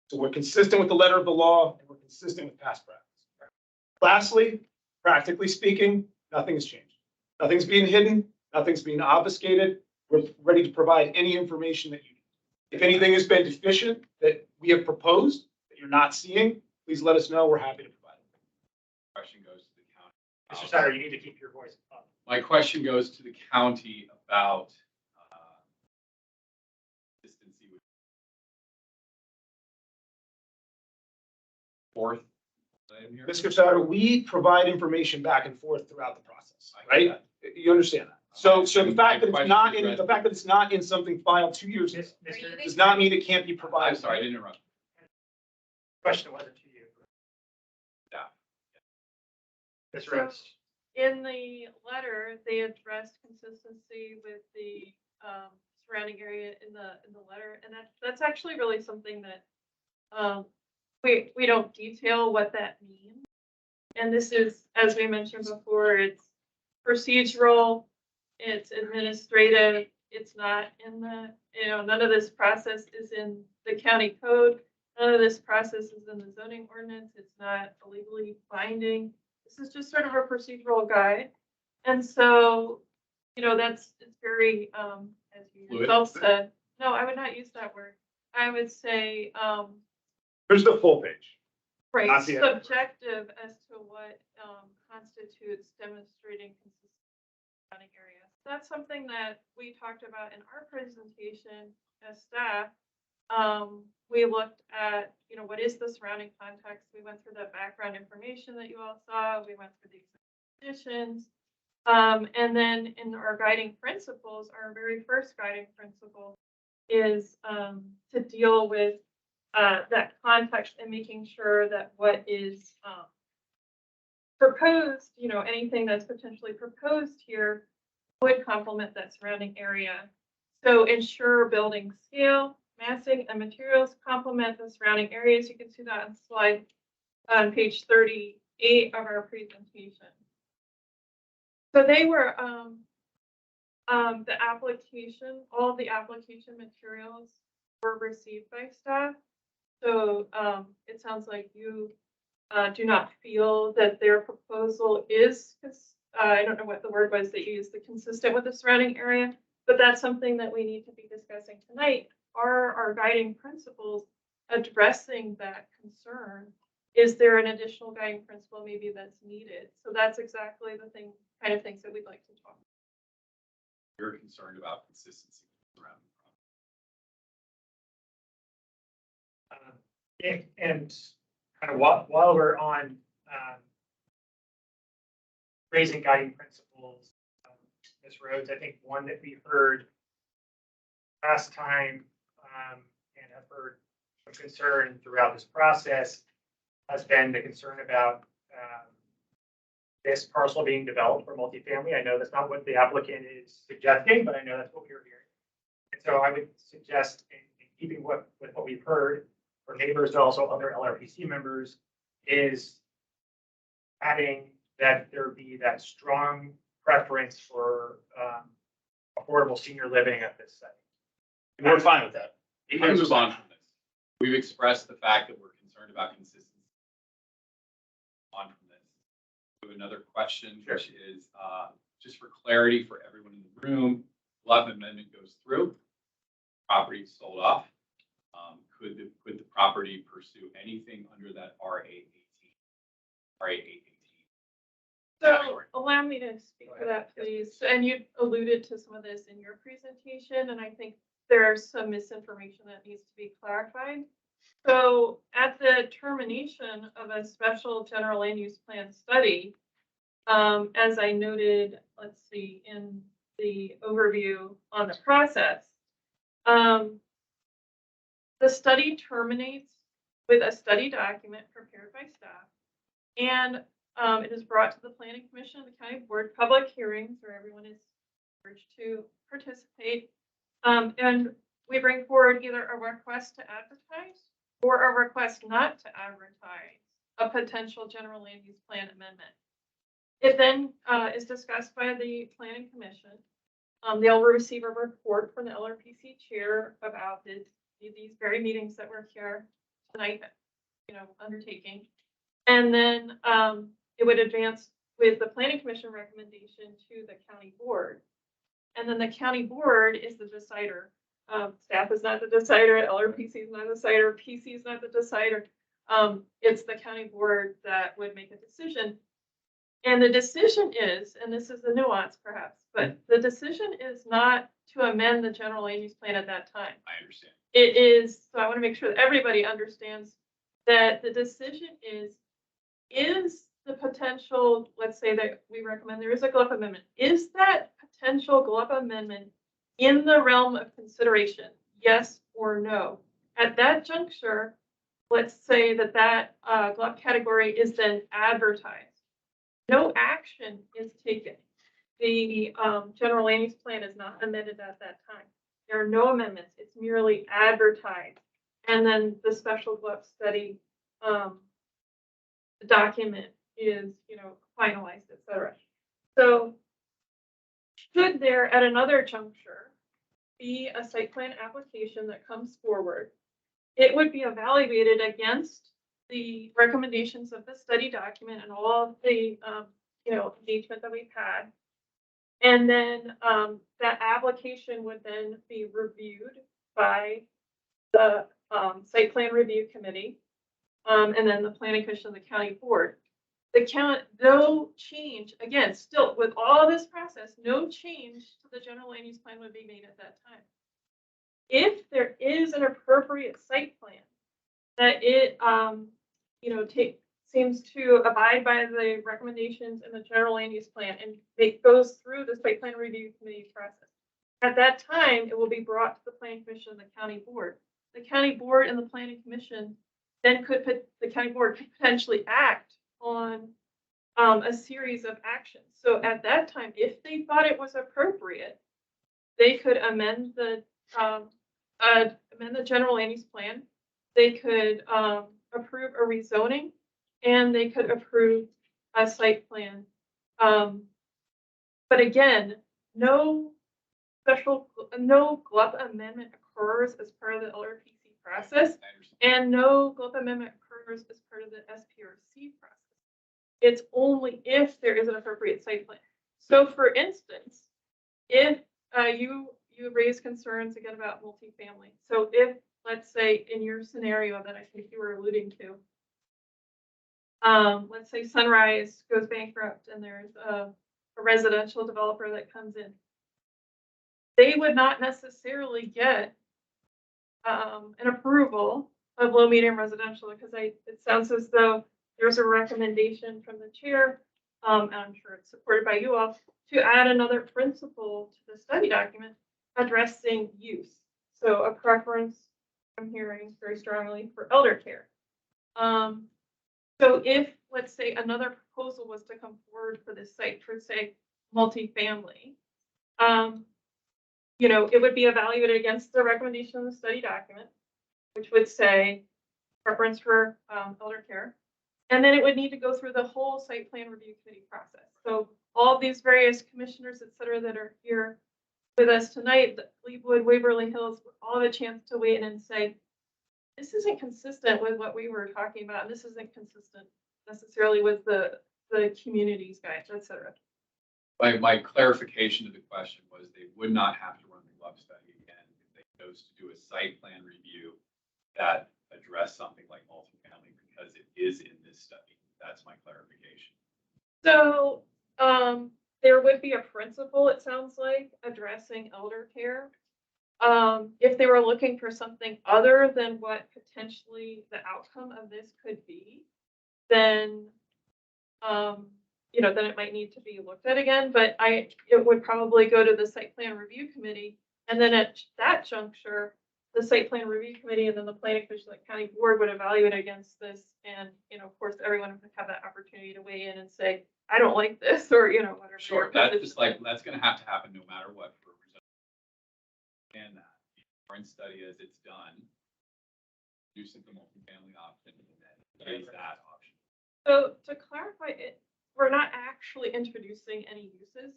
So we're consistent with the letter of the law and we're consistent with past practice. Lastly, practically speaking, nothing has changed. Nothing's being hidden. Nothing's being obfuscated. We're ready to provide any information that you need. If anything has been deficient that we have proposed that you're not seeing, please let us know. We're happy to provide it. Question goes to the county. Mr. Sutter, you need to keep your voice up. My question goes to the county about consistency with fourth. Mr. Sutter, we provide information back and forth throughout the process, right? You understand that? So the fact that it's not in something filed 2 years ago does not mean it can't be provided. I'm sorry, I didn't interrupt. Question wasn't to you. Yeah. Mr. Rhodes. In the letter, they addressed consistency with the surrounding area in the letter, and that's actually really something that we don't detail what that means. And this is, as we mentioned before, it's procedural, it's administrative, it's not in the, none of this process is in the county code. None of this process is in the zoning ordinance. It's not legally binding. This is just sort of a procedural guide. And so, it's very, as you yourself said, no, I would not use that word. I would say, here's the full page. right, Not the end. subjective as to what constitutes demonstrating consistency in the area. That's something that we talked about in our presentation as staff. We looked at, what is the surrounding context? We went through the background information that you all saw. We went through the conditions. And then in our guiding principles, our very first guiding principle is to deal with that context and making sure that what is proposed, anything that's potentially proposed here would complement that surrounding area. So ensure building scale, massing, and materials complement the surrounding areas. You can see that on slide on page 38 of our presentation. So they were the application, all of the application materials were received by staff. So it sounds like you do not feel that their proposal is, I don't know what the word was that you used, consistent with the surrounding area, but that's something that we need to be discussing tonight. Are our guiding principles addressing that concern? Is there an additional guiding principle maybe that's needed? So that's exactly the kind of things that we'd like to talk about. You're concerned about consistency around And kind of while we're on raising guiding principles, Ms. Rhodes, I think one that we heard last time and have heard a concern throughout this process has been the concern about this parcel being developed for multifamily. I know that's not what the applicant is suggesting, but I know that's what we're hearing. And so I would suggest, in keeping with what we've heard for neighbors, but also other LRPC members, is adding that there be that strong preference for affordable senior living at this site. And we're fine with that. Let's move on from this. We've expressed the fact that we're concerned about consistency. On from this. We have another question, which is just for clarity for everyone in the room. Lot amendment goes through. Property is sold off. Could the property pursue anything under that RA 818? So allow me to speak for that, please. And you alluded to some of this in your presentation, and I think there's some misinformation that needs to be clarified. So at the termination of a special general land use plan study, as I noted, let's see, in the overview on the process, the study terminates with a study document prepared by staff, and it is brought to the Planning Commission and the County Board, public hearings where everyone is urged to participate. And we bring forward either a request to advertise or a request not to advertise a potential general land use plan amendment. It then is discussed by the Planning Commission. They'll receive a report from the LRPC chair about these very meetings that we're here tonight, undertaking. And then it would advance with the Planning Commission recommendation to the County Board. And then the County Board is the decider. Staff is not the decider, LRPC is not the decider, PC is not the decider. It's the County Board that would make a decision. And the decision is, and this is the nuance perhaps, but the decision is not to amend the general land use plan at that time. I understand. It is, so I want to make sure that everybody understands that the decision is the potential, let's say that we recommend there is a GLUP amendment. Is that potential GLUP amendment in the realm of consideration? Yes or no? At that juncture, let's say that GLUP category is then advertised. No action is taken. The general land use plan is not amended at that time. There are no amendments. It's merely advertised. And then the special GLUP study document is, finalized, et cetera. So should there at another juncture be a site plan application that comes forward, it would be evaluated against the recommendations of the study document and all of the, engagement that we've had. And then that application would then be reviewed by the site plan review committee, and then the Planning Commission and the County Board. No change, again, still with all this process, no change to the general land use plan would be made at that time. If there is an appropriate site plan that it, seems to abide by the recommendations in the general land use plan and it goes through the site plan review committee process, at that time, it will be brought to the Planning Commission and the County Board. The County Board and the Planning Commission then the County Board could potentially act on a series of actions. So at that time, if they thought it was appropriate, they could amend the general land use plan. They could approve a rezoning, and they could approve a site plan. But again, no GLUP amendment occurs as part of the LRPC process, and no GLUP amendment occurs as part of the SPRC process. It's only if there is an appropriate site plan. So for instance, if you raise concerns again about multifamily. So if, let's say in your scenario that I think you were alluding to, let's say Sunrise goes bankrupt and there's a residential developer that comes in, they would not necessarily get an approval of low medium residential because it sounds as though there's a recommendation from the chair, and I'm sure it's supported by you all, to add another principle to the study document addressing use. So a preference I'm hearing very strongly for elder care. So if, let's say, another proposal was to come forward for this site for, say, multifamily, it would be evaluated against the recommendation of the study document, which would say preference for elder care. And then it would need to go through the whole site plan review committee process. So all of these various commissioners, et cetera, that are here with us tonight, Leawood, Waverly Hills, all have a chance to weigh in and say, this isn't consistent with what we were talking about, and this isn't consistent necessarily with the community's guides, et cetera. My clarification to the question was they would not have to run the glove study again if they chose to do a site plan review that addressed something like multifamily because it is in this study. That's my clarification. So there would be a principle, it sounds like, addressing elder care. If they were looking for something other than what potentially the outcome of this could be, then then it might need to be looked at again, but it would probably go to the site plan review committee. And then at that juncture, the site plan review committee and then the planning commission, the county board would evaluate against this. And, of course, everyone would have that opportunity to weigh in and say, I don't like this, or, whatever. Sure, that's just like, that's gonna have to happen no matter what for and that the current study as it's done, reducing the multifamily option and then raise that option. So to clarify it, we're not actually introducing any uses.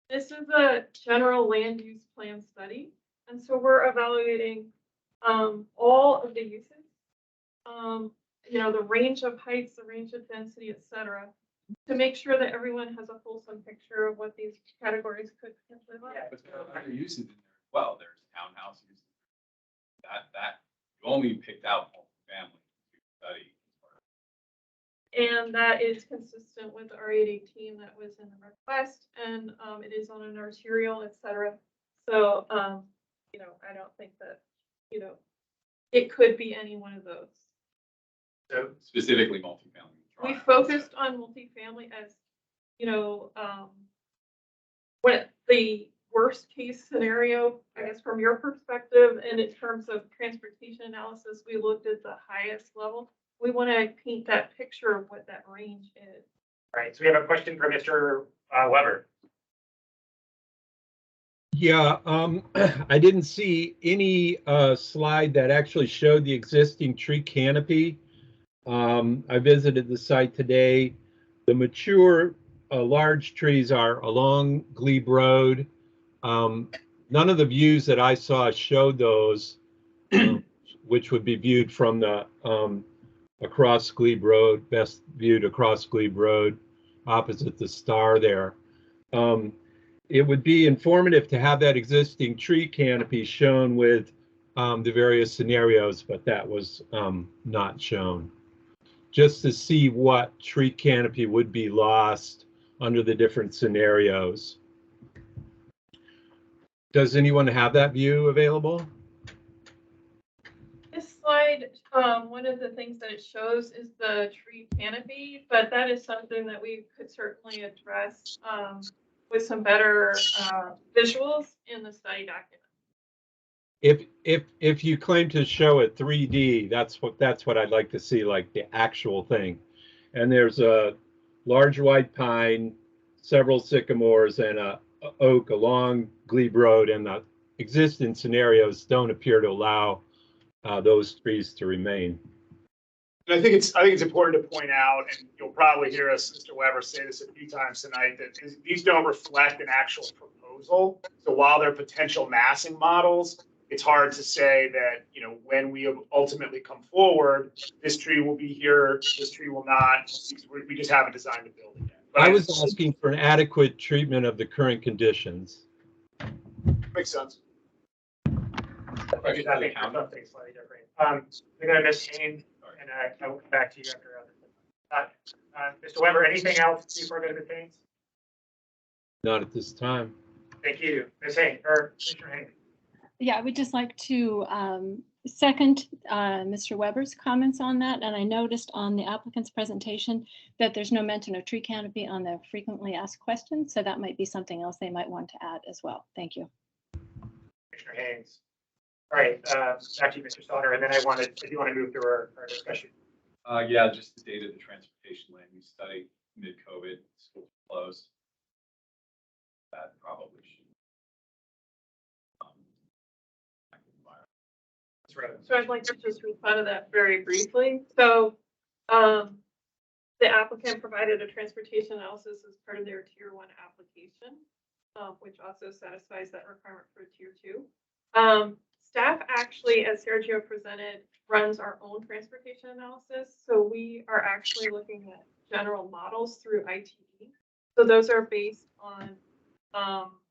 This is a general land use plan study. And so we're evaluating all of the uses, the range of heights, the range of density, et cetera, to make sure that everyone has a fulsome picture of what these categories could potentially look like. But there are other uses in there as well. There's townhouse uses. That you only picked out multifamily to study. And that is consistent with the R818 that was in the request, and it is on an arterial, et cetera. So, I don't think that, it could be any one of those. So specifically multifamily. We focused on multifamily as, what the worst case scenario, I guess, from your perspective, and in terms of transportation analysis, we looked at the highest level. We want to paint that picture of what that range is. All right, so we have a question for Mr. Weber. Yeah, I didn't see any slide that actually showed the existing tree canopy. I visited the site today. The mature large trees are along Glebe Road. None of the views that I saw showed those, which would be viewed from the across Glebe Road, best viewed across Glebe Road, opposite the star there. It would be informative to have that existing tree canopy shown with the various scenarios, but that was not shown. Just to see what tree canopy would be lost under the different scenarios. Does anyone have that view available? This slide, one of the things that it shows is the tree canopy, but that is something that we could certainly address with some better visuals in the study document. If you claim to show it 3D, that's what I'd like to see, like the actual thing. And there's a large white pine, several sycamores, and a oak along Glebe Road, and the existing scenarios don't appear to allow those trees to remain. And I think it's important to point out, and you'll probably hear us, Mr. Weber, say this a few times tonight, that these don't reflect an actual proposal. So while they're potential massing models, it's hard to say that, when we ultimately come forward, this tree will be here, this tree will not. We just haven't designed the building yet. But I was asking for an adequate treatment of the current conditions. Makes sense. I think something slightly different. We're going to miss Shane, and I will come back to you after other. Mr. Weber, anything else before we go to Ms. Haynes? Not at this time. Thank you, Ms. Haynes, or Mr. Haynes. Yeah, I would just like to second Mr. Weber's comments on that. And I noticed on the applicant's presentation that there's no mention of tree canopy on the frequently asked questions. So that might be something else they might want to add as well. Thank you. Commissioner Haynes. All right, back to you, Mr. Stoner, and then I do want to move through our discussion. Yeah, just the date of the transportation land use study, mid-COVID, schools closed. That probably should. So I'd like to just respond to that very briefly. So the applicant provided a transportation analysis as part of their tier 1 application, which also satisfies that requirement for tier 2. Staff actually, as Sergio presented, runs our own transportation analysis. So we are actually looking at general models through ITE. So those are based on,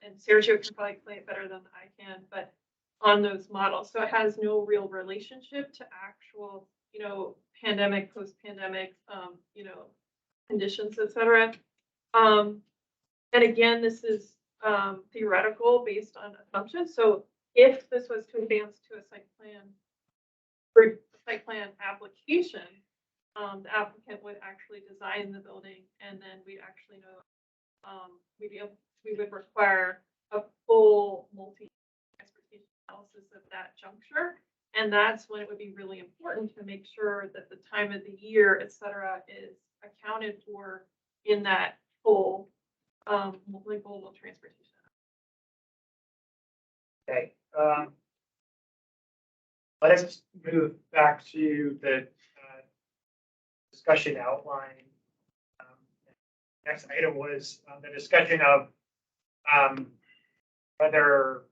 and Sergio can probably explain it better than I can, but on those models. So it has no real relationship to actual, pandemic, post-pandemic, conditions, et cetera. And again, this is theoretical based on assumptions. So if this was to advance to a site plan application, the applicant would actually design the building, and then we'd actually know we would require a full multi-transportation analysis of that juncture. And that's when it would be really important to make sure that the time of the year, et cetera, is accounted for in that full multimodal transportation. Okay. Let us move back to the discussion outline. Next item was the discussion of whether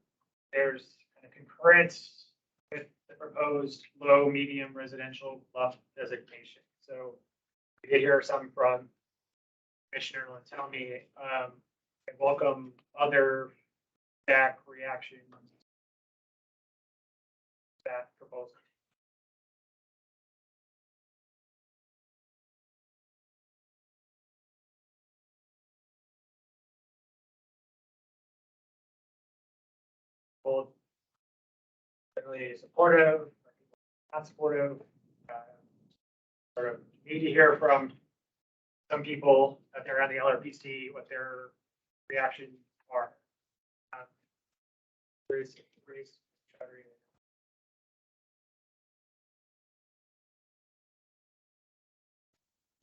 there's kind of concurrence with the proposed low, medium residential bluff designation. So we did hear some from Commissioner Lantelmi. I welcome other feedback, reactions to that proposal. Both generally supportive, not supportive. Sort of need to hear from some people that they're on the LRPC, what their reactions are.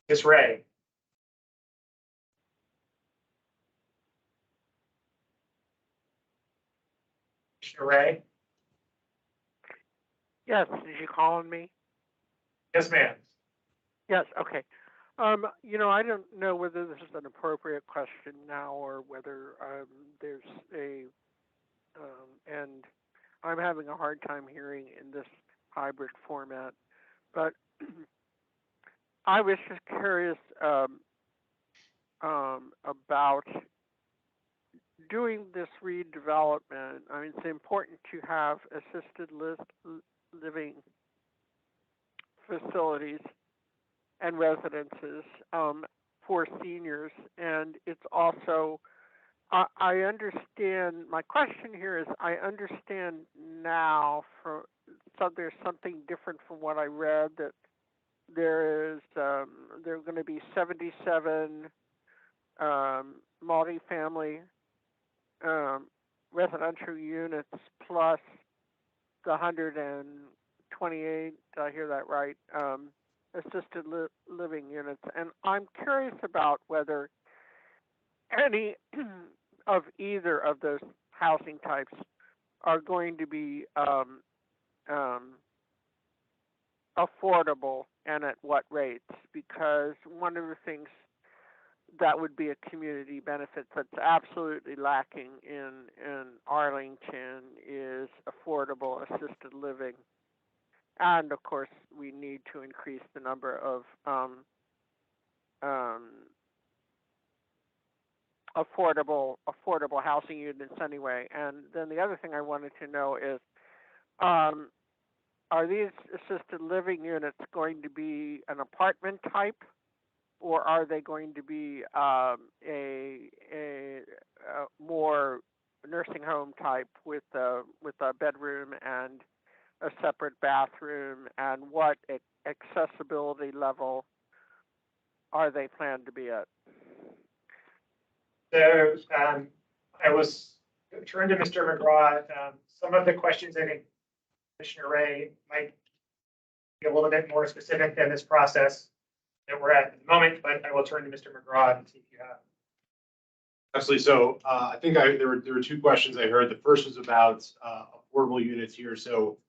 Ms. Ray. Commissioner Ray? Yes, is you calling me? Yes, ma'am. Yes, okay. I don't know whether this is an appropriate question now or whether there's a, and I'm having a hard time hearing in this hybrid format, but I was just curious about doing this redevelopment. I mean, it's important to have assisted living facilities and residences for seniors. And it's also, I understand, my question here is, I understand now so there's something different from what I read, that there are going to be 77 multifamily residential units plus the 128, did I hear that right, assisted living units. And I'm curious about whether any of either of those housing types are going to be affordable and at what rates, because one of the things that would be a community benefit that's absolutely lacking in Arlington is affordable assisted living. And of course, we need to increase the number of affordable housing units anyway. And then the other thing I wanted to know is, are these assisted living units going to be an apartment type, or are they going to be a more nursing home type with a bedroom and a separate bathroom, and what accessibility level are they planned to be at? So I was turned to Mr. McGraw. Some of the questions I think Commissioner Ray might be a little bit more specific than this process that we're at the moment, but I will turn to Mr. McGraw and see if you have. Absolutely. So I think there were two questions I heard. The first was about affordable units here. So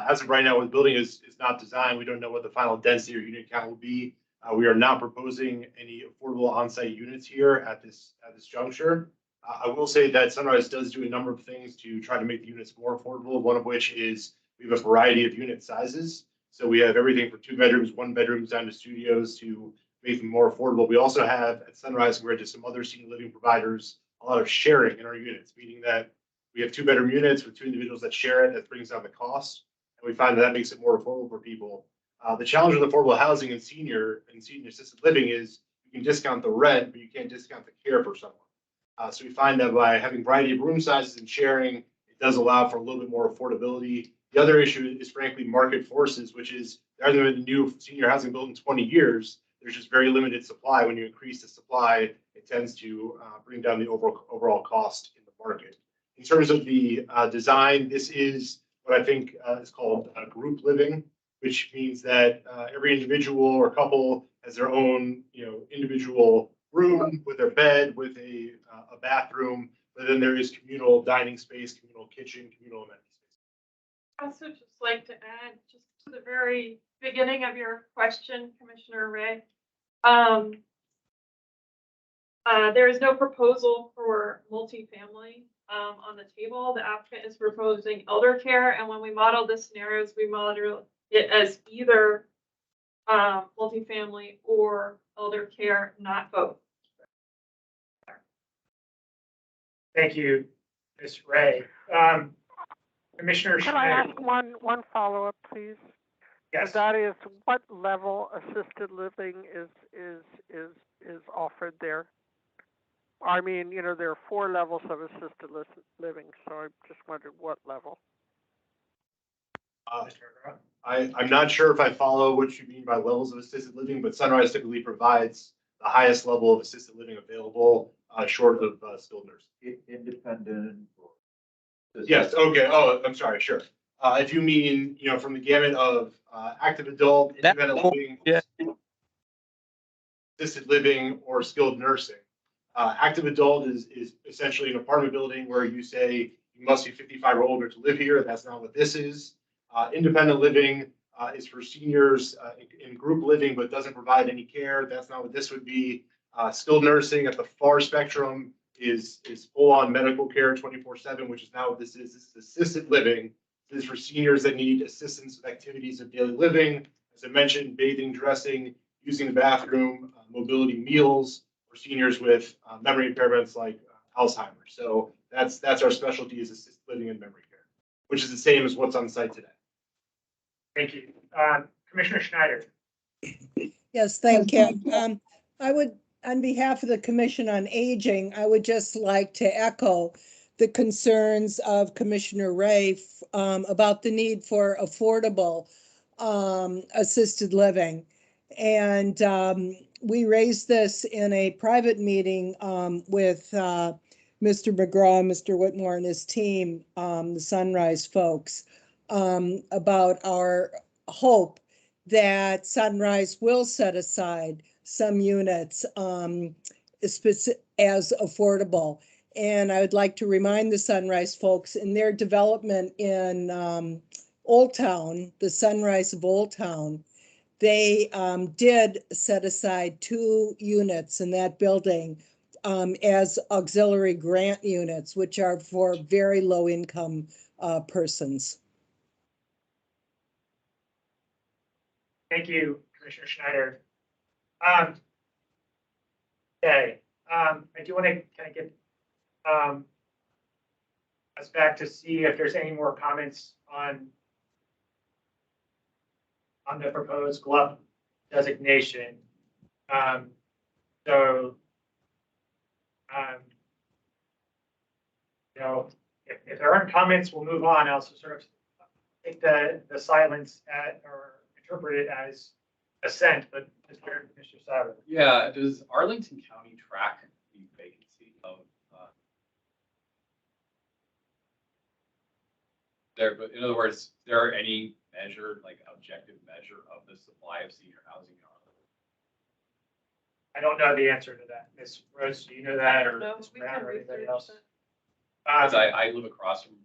as of right now, when the building is not designed, we don't know what the final density or unit count will be. We are not proposing any affordable on-site units here at this juncture. I will say that Sunrise does do a number of things to try to make the units more affordable, one of which is we have a variety of unit sizes. So we have everything from 2 bedrooms, 1 bedrooms down to studios to make them more affordable. We also have at Sunrise compared to some other senior living providers, a lot of sharing in our units, meaning that we have 2-bedroom units with 2 individuals that share it. That brings down the cost. And we find that makes it more affordable for people. The challenge with affordable housing and senior assisted living is you can discount the rent, but you can't discount the care for someone. So we find that by having variety of room sizes and sharing, it does allow for a little bit more affordability. The other issue is frankly market forces, which is there hasn't been new senior housing built in 20 years. There's just very limited supply. When you increase the supply, it tends to bring down the overall cost in the market. In terms of the design, this is what I think is called group living, which means that every individual or couple has their own, individual room with their bed, with a bathroom, but then there is communal dining space, communal kitchen, communal amenity space. I'd also just like to add, just to the very beginning of your question, Commissioner Ray, there is no proposal for multifamily on the table. The applicant is proposing elder care, and when we model the scenarios, we model it as either multifamily or elder care, not both. Thank you, Ms. Ray. Commissioner Can I Schneider. ask one follow-up, please? Yes. And that is, what level assisted living is offered there? I mean, there are 4 levels of assisted living, so I just wondered what level. I'm not sure if I follow what you mean by levels of assisted living, but Sunrise typically provides the highest level of assisted living available, short of skilled nursing. Independent. Yes. Okay. Oh, I'm sorry. Sure. If you mean, from the gamut of active adult, independent living, assisted living, or skilled nursing. Active adult is essentially an apartment building where you say you must be 55 or older to live here. That's not what this is. Independent living is for seniors in group living, but doesn't provide any care. That's not what this would be. Skilled nursing at the far spectrum is full-on medical care 24/7, which is not what this is. This is assisted living. This is for seniors that need assistance with activities of daily living. As I mentioned, bathing, dressing, using the bathroom, mobility, meals, for seniors with memory impairments like Alzheimer's. So that's our specialty, is assisted living and memory care, which is the same as what's on site today. Thank you. Commissioner Schneider. Yes, thank you. I would, on behalf of the Commission on Aging, I would just like to echo the concerns of Commissioner Ray about the need for affordable assisted living. And we raised this in a private meeting with Mr. McGraw, Mr. Whitmore, and his team, the Sunrise folks, about our hope that Sunrise will set aside some units as affordable. And I would like to remind the Sunrise folks, in their development in Old Town, the Sunrise of Old Town, they did set aside 2 units in that building as auxiliary grant units, which are for very low income persons. Thank you, Commissioner Schneider. Okay, I do want to kind of get us back to see if there's any more comments on the proposed GLUP designation. If there aren't comments, we'll move on. I'll also sort of take the silence or interpret it as assent, but Mr. Sauer. Yeah, does Arlington County track the vacancy of there? But in other words, is there any measure, like objective measure of the supply of senior housing in Arlington? I don't know the answer to that. Ms. Rose, do you know that, or No, Ms. we Brown, can or anybody research else? it. Because I live across from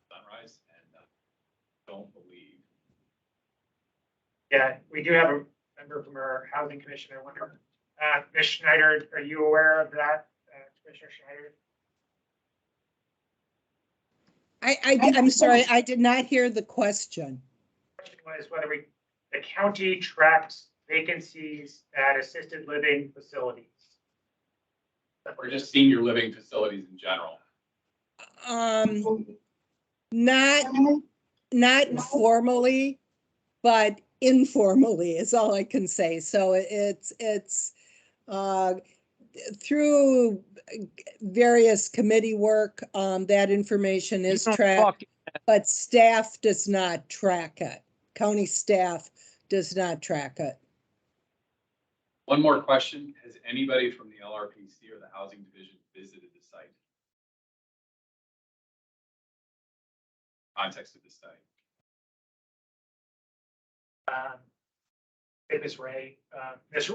Sunrise and don't believe. Yeah, we do have a member from our housing commission. I wonder, Ms. Schneider, are you aware of that, Commissioner Schneider? I'm sorry, I did not hear the question. Question was whether the county tracks vacancies at assisted living facilities. Or just senior living facilities in general. Not formally, but informally is all I can say. So it's through various committee work, that information is tracked, but staff does not track it. County staff does not track it. One more question. Has anybody from the LRPC or the housing division visited the site? Context of the site. Ms. Ray, Ms.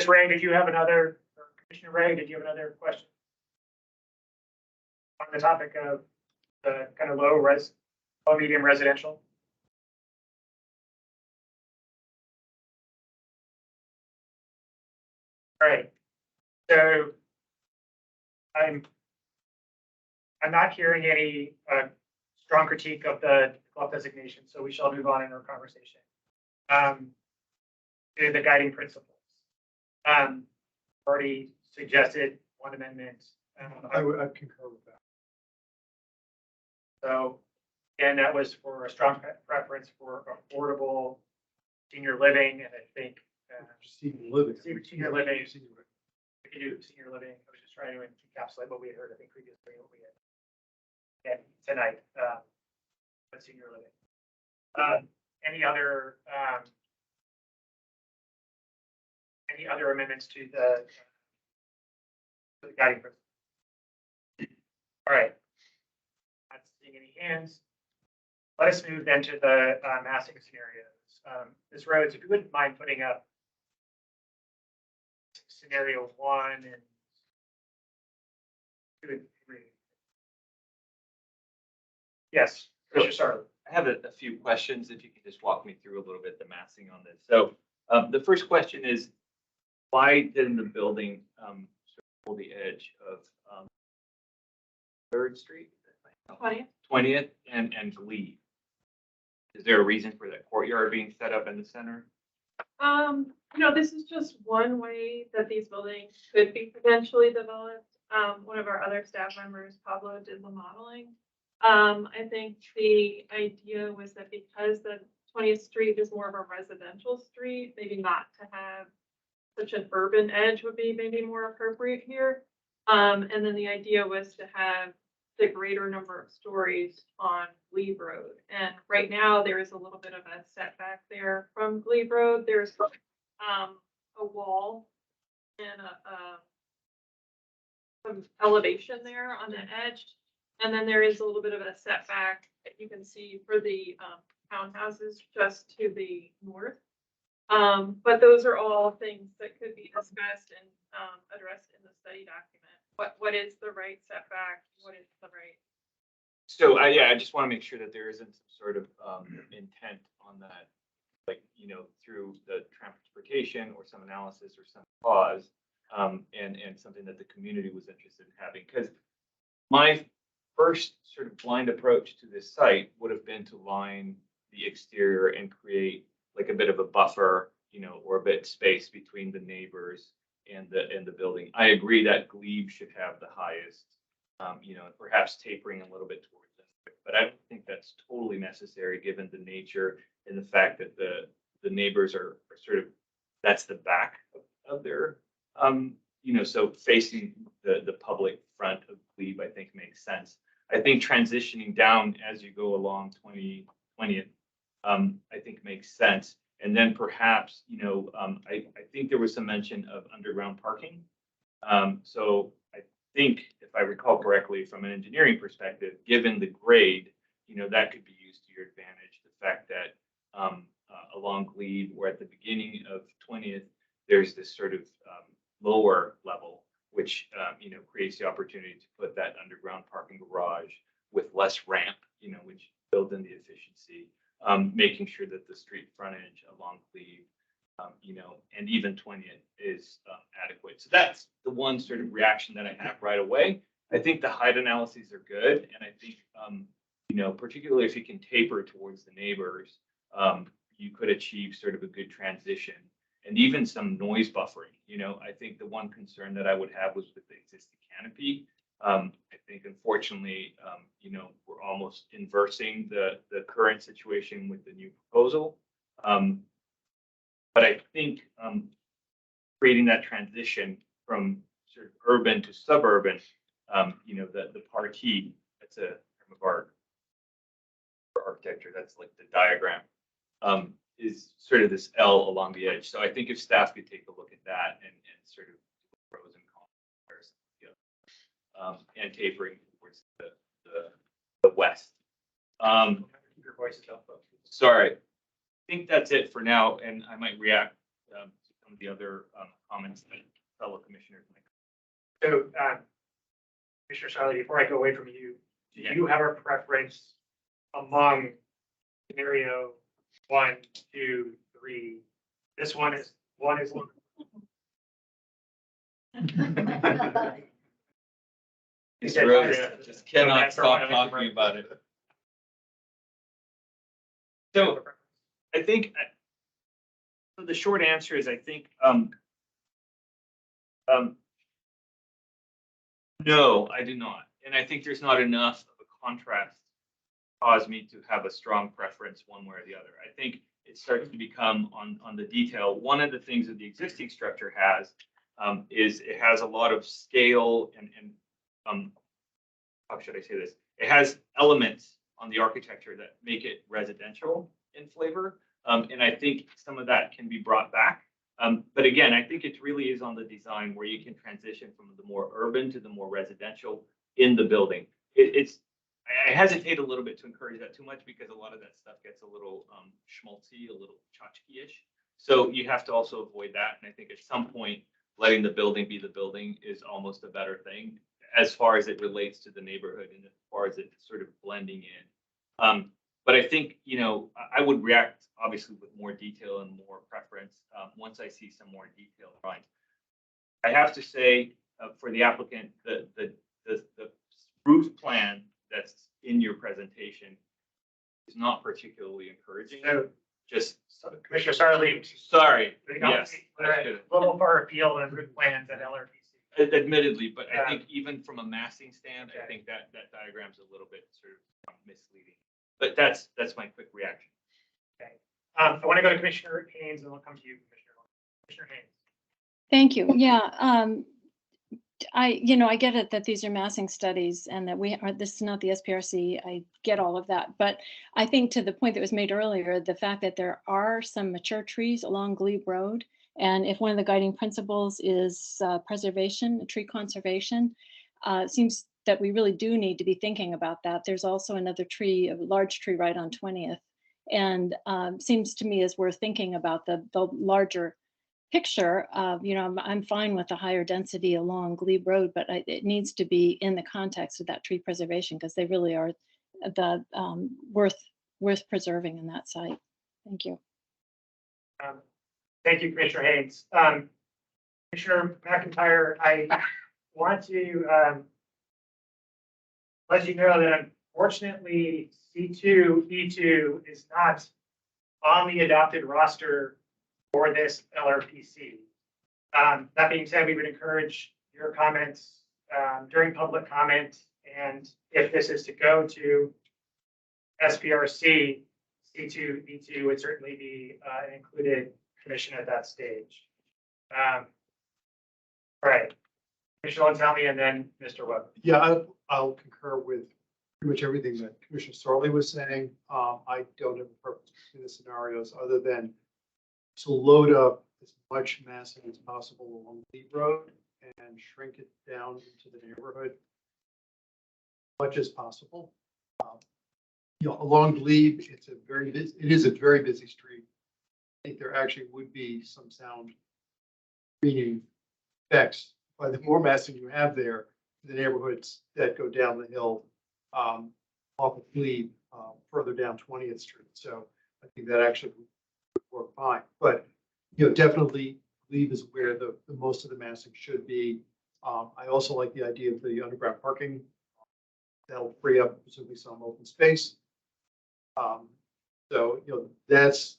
Ray, did you have another, or Commissioner Ray, did you have another question? On the topic of the kind of low medium residential? All right, so I'm not hearing any strong critique of the club designation, so we shall move on in our conversation. To the guiding principles. Already suggested one amendment. I concur with that. So, again, that was for a strong preference for affordable senior living, and I think Senior living. Senior living. We could do senior living. I was just trying to encapsulate what we had heard, I think, previously, what we had tonight, but senior living. Any other amendments to the guiding principle? All right. Not seeing any hands. Let us move then to the massing scenarios. Ms. Rhodes, if you wouldn't mind putting up scenario 1 and 2 and 3. Yes, Commissioner Sarli. I have a few questions, if you could just walk me through a little bit the massing on this. So the first question is, why didn't the building sort of hold the edge of 3rd Street? 20th and Glebe? Is there a reason for that courtyard being set up in the center? This is just one way that these buildings could be potentially developed. One of our other staff members, Pablo, did the modeling. I think the idea was that because the 20th Street is more of a residential street, maybe not to have such an urban edge would be maybe more appropriate here. And then the idea was to have the greater number of stories on Glebe Road. And right now there is a little bit of a setback there from Glebe Road. There's a wall and some elevation there on the edge. And then there is a little bit of a setback that you can see for the townhouses just to the north. But those are all things that could be discussed and addressed in the study document. What is the right setback? What is the right? So yeah, I just want to make sure that there isn't some sort of intent on that, like, through the transportation or some analysis or some cause, and something that the community was interested in having. Because my first sort of blind approach to this site would have been to line the exterior and create like a bit of a buffer, or a bit space between the neighbors and the building. I agree that Glebe should have the highest, perhaps tapering a little bit towards it, but I don't think that's totally necessary given the nature and the fact that the neighbors are sort of, that's the back of their, so facing the public front of Glebe, I think makes sense. I think transitioning down as you go along 20th, I think makes sense. And then perhaps, I think there was some mention of underground parking. So I think, if I recall correctly, from an engineering perspective, given the grade, that could be used to your advantage. The fact that along Glebe or at the beginning of 20th, there's this sort of lower level, which, creates the opportunity to put that underground parking garage with less ramp, which builds in the efficiency. Making sure that the street frontage along Glebe, and even 20th is adequate. So that's the one sort of reaction that I have right away. I think the height analyses are good, and I think, you know, particularly if you can taper towards the neighbors, you could achieve sort of a good transition and even some noise buffering. You know, I think the one concern that I would have was with the existing canopy. I think unfortunately, you know, we're almost inversing the current situation with the new proposal. But I think creating that transition from sort of urban to suburban, you know, the parquet, that's a term of art for architecture, that's like the diagram, is sort of this L along the edge. So I think if staff could take a look at that and sort of pros and cons, and tapering towards the west. Keep your voices up, folks. Sorry, I think that's it for now, and I might react to some of the other comments that fellow commissioners make. So, Commissioner Sarli, before I go away from you, do you have a preference among scenario 1, 2, 3? This one is Just cannot stop talking about it. So I think so the short answer is I think no, I do not. And I think there's not enough of a contrast to cause me to have a strong preference one way or the other. I think it starts to become on the detail. One of the things that the existing structure has is it has a lot of scale and how should I say this? It has elements on the architecture that make it residential in flavor. And I think some of that can be brought back. But again, I think it really is on the design where you can transition from the more urban to the more residential in the building. I hesitate a little bit to encourage that too much because a lot of that stuff gets a little schmaltzy, a little tchotchke-ish. So you have to also avoid that. And I think at some point, letting the building be the building is almost a better thing as far as it relates to the neighborhood and as far as it's sort of blending in. But I think, you know, I would react obviously with more detail and more preference once I see some more detailed drawings. I have to say for the applicant, the roof plan that's in your presentation is not particularly encouraging. So, just Commissioner Sarli. Sorry. Yes, we're a little far afield on roof plans at LRPC. Admittedly, but I think even from a massing stand, I think that diagram's a little bit sort of misleading. But that's my quick reaction. Okay. I want to go to Commissioner Haynes and we'll come to you, Commissioner Haynes. Thank you. Yeah. I get it that these are massing studies and that this is not the SPRC. I get all of that. But I think to the point that was made earlier, the fact that there are some mature trees along Glebe Road, and if one of the guiding principles is preservation, tree conservation, it seems that we really do need to be thinking about that. There's also another tree, a large tree right on 20th. And seems to me as we're thinking about the larger picture, I'm fine with the higher density along Glebe Road, but it needs to be in the context of that tree preservation because they really are the worth preserving in that site. Thank you. Thank you, Commissioner Haynes. Commissioner McIntyre, I want to let you know that unfortunately C2, E2 is not on the adopted roster for this LRPC. That being said, we would encourage your comments during public comment, and if this is to go to SPRC, C2, E2 would certainly be an included commission at that stage. All right, Commissioner Lanzami and then Mr. Webb. Yeah, I'll concur with pretty much everything that Commissioner Sarli was saying. I don't have a preference in the scenarios other than to load up as much massing as possible along the road and shrink it down into the neighborhood as much as possible. Along Glebe, it is a very busy street. I think there actually would be some sound screening effects by the more massing you have there, the neighborhoods that go down the hill off of Glebe further down 20th Street. So I think that actually would work fine. But definitely Glebe is where the most of the massing should be. I also like the idea of the underground parking that'll free up presumably some open space. So, that's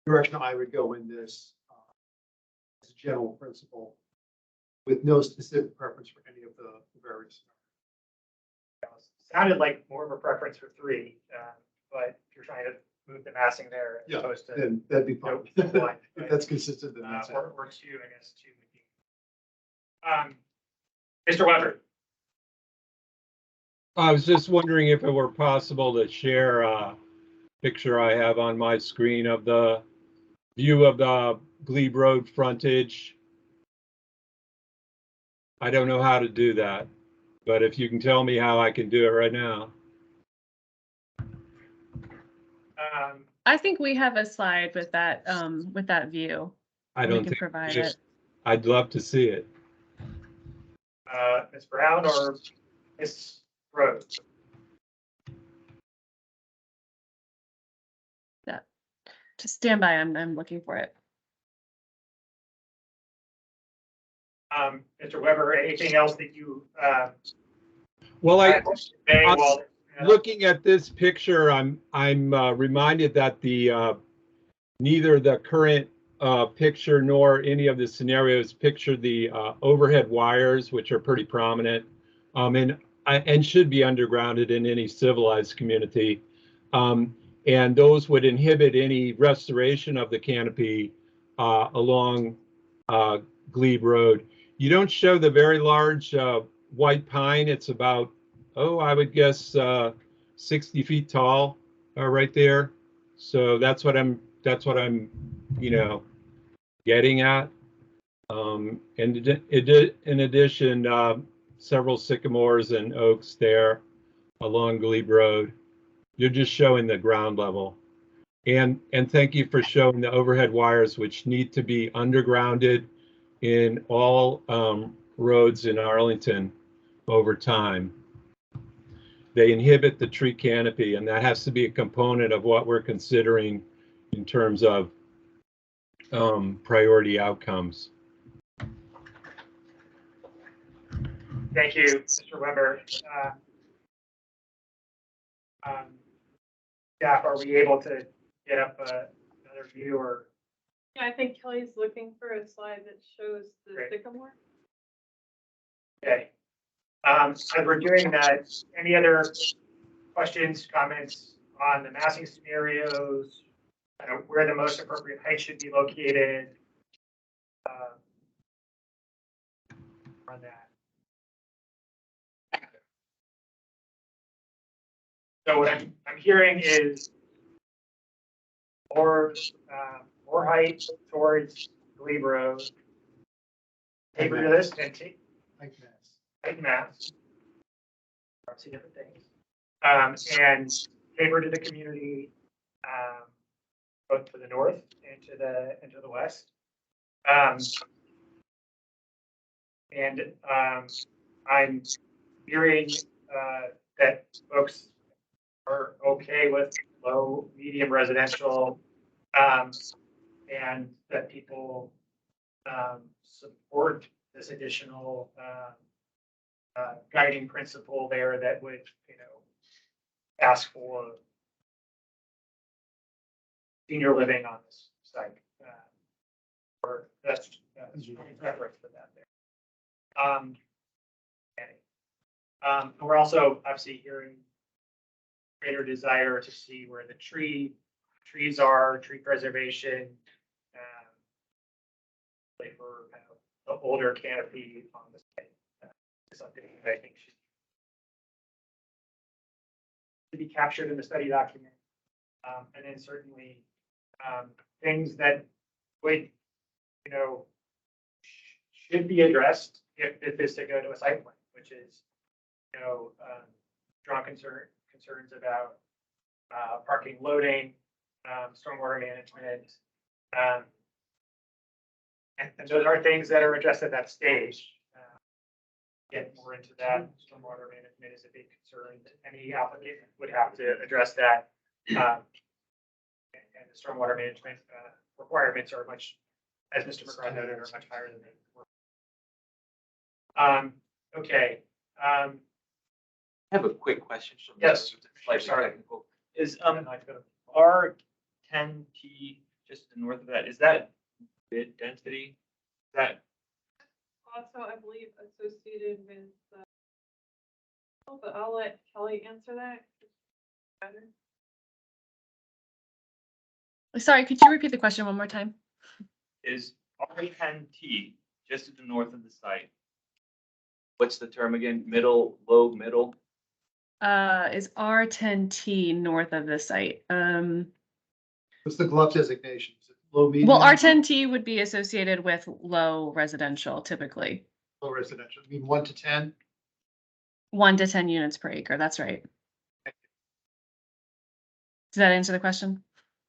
the direction I would go in this as a general principle with no specific preference for any of the various. Sounded like more of a preference for 3, but if you're trying to move the massing there as opposed to Then that'd be fine. one, If that's consistent, then that's or 2, I guess 2 would be. Mr. Weber. I was just wondering if it were possible to share a picture I have on my screen of the view of the Glebe Road frontage. I don't know how to do that, but if you can tell me how I can do it right now. I think we have a slide with that view. I We don't can think provide we do. it. I'd love to see it. Ms. Brown or Ms. Rhodes? Yeah, just stand by. I'm looking for it. Mr. Weber, anything else that you? Well, well, looking at this picture, I'm reminded that the neither the current picture nor any of the scenarios picture the overhead wires, which are pretty prominent, and should be undergrounded in any civilized community. And those would inhibit any restoration of the canopy along Glebe Road. You don't show the very large white pine. It's about, I would guess 60 feet tall right there. So that's what I'm getting at. And in addition, several sycamores and oaks there along Glebe Road. You're just showing the ground level. And thank you for showing the overhead wires, which need to be undergrounded in all roads in Arlington over time. They inhibit the tree canopy, and that has to be a component of what we're considering in terms of priority outcomes. Thank you, Mr. Weber. Staff, are we able to get up another view or? Yeah, I think Kelly's looking for a slide that shows the sycamore. Okay. As we're doing that, any other questions, comments on the massing scenarios, where the most appropriate height should be located? On that. So what I'm hearing is more height towards Glebe Road. Taper to this and take height mass. See different things. And taper to the community, both to the north and to the west. I'm hearing that folks are okay with low, medium residential, and that people support this additional guiding principle there that would, ask for senior living on this site, or that's preference for that there. We're also obviously hearing greater desire to see where the trees are, tree preservation, for kind of the older canopy on the site. Something that I think should be captured in the study document, and then certainly things that would, should be addressed if this to go to a site plan, which is, strong concerns about parking, loading, stormwater management, and those are things that are addressed at that stage. Get more into that. Stormwater management is a big concern. Any applicant would have to address that. And the stormwater management requirements are much, as Mr. McGraw noted, are much higher than they were. Okay. I have a quick question. Yes, Slightly sorry. technical. Is R10T just north of that? Is that bid density? Is that Also, I believe associated with, but I'll let Kelly answer that. Better. Sorry, could you repeat the question one more time? is R10T just to the north of the site? What's the term again? Middle, low, middle? Is R10T north of the site? What's the glove designation? Is it low, medium? Well, R10T would be associated with low residential typically. Low residential, you mean 1 to 10? 1 to 10 units per acre, that's right. Does that answer the question?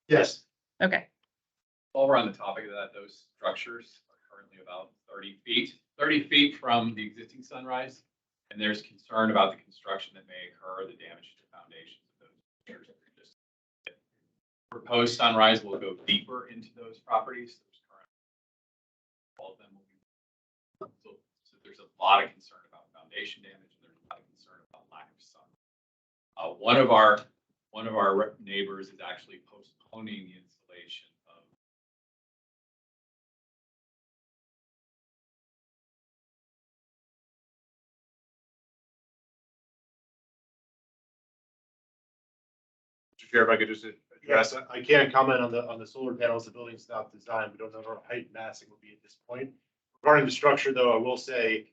Yes. Okay. While we're on the topic of that, those structures are currently about 30 feet from the existing sunrise. And there's concern about the construction that may occur, the damage to foundations of those structures. Proposed sunrise will go deeper into those properties. There's currently all of them will be. So there's a lot of concern about foundation damage, and there's a lot of concern about lack of sun. One of our neighbors is actually postponing the installation of Mr. Chair, if I could just address, I can't comment on the solar panels, the building stop design. We don't know what height massing will be at this point. Regarding the structure, though, I will say,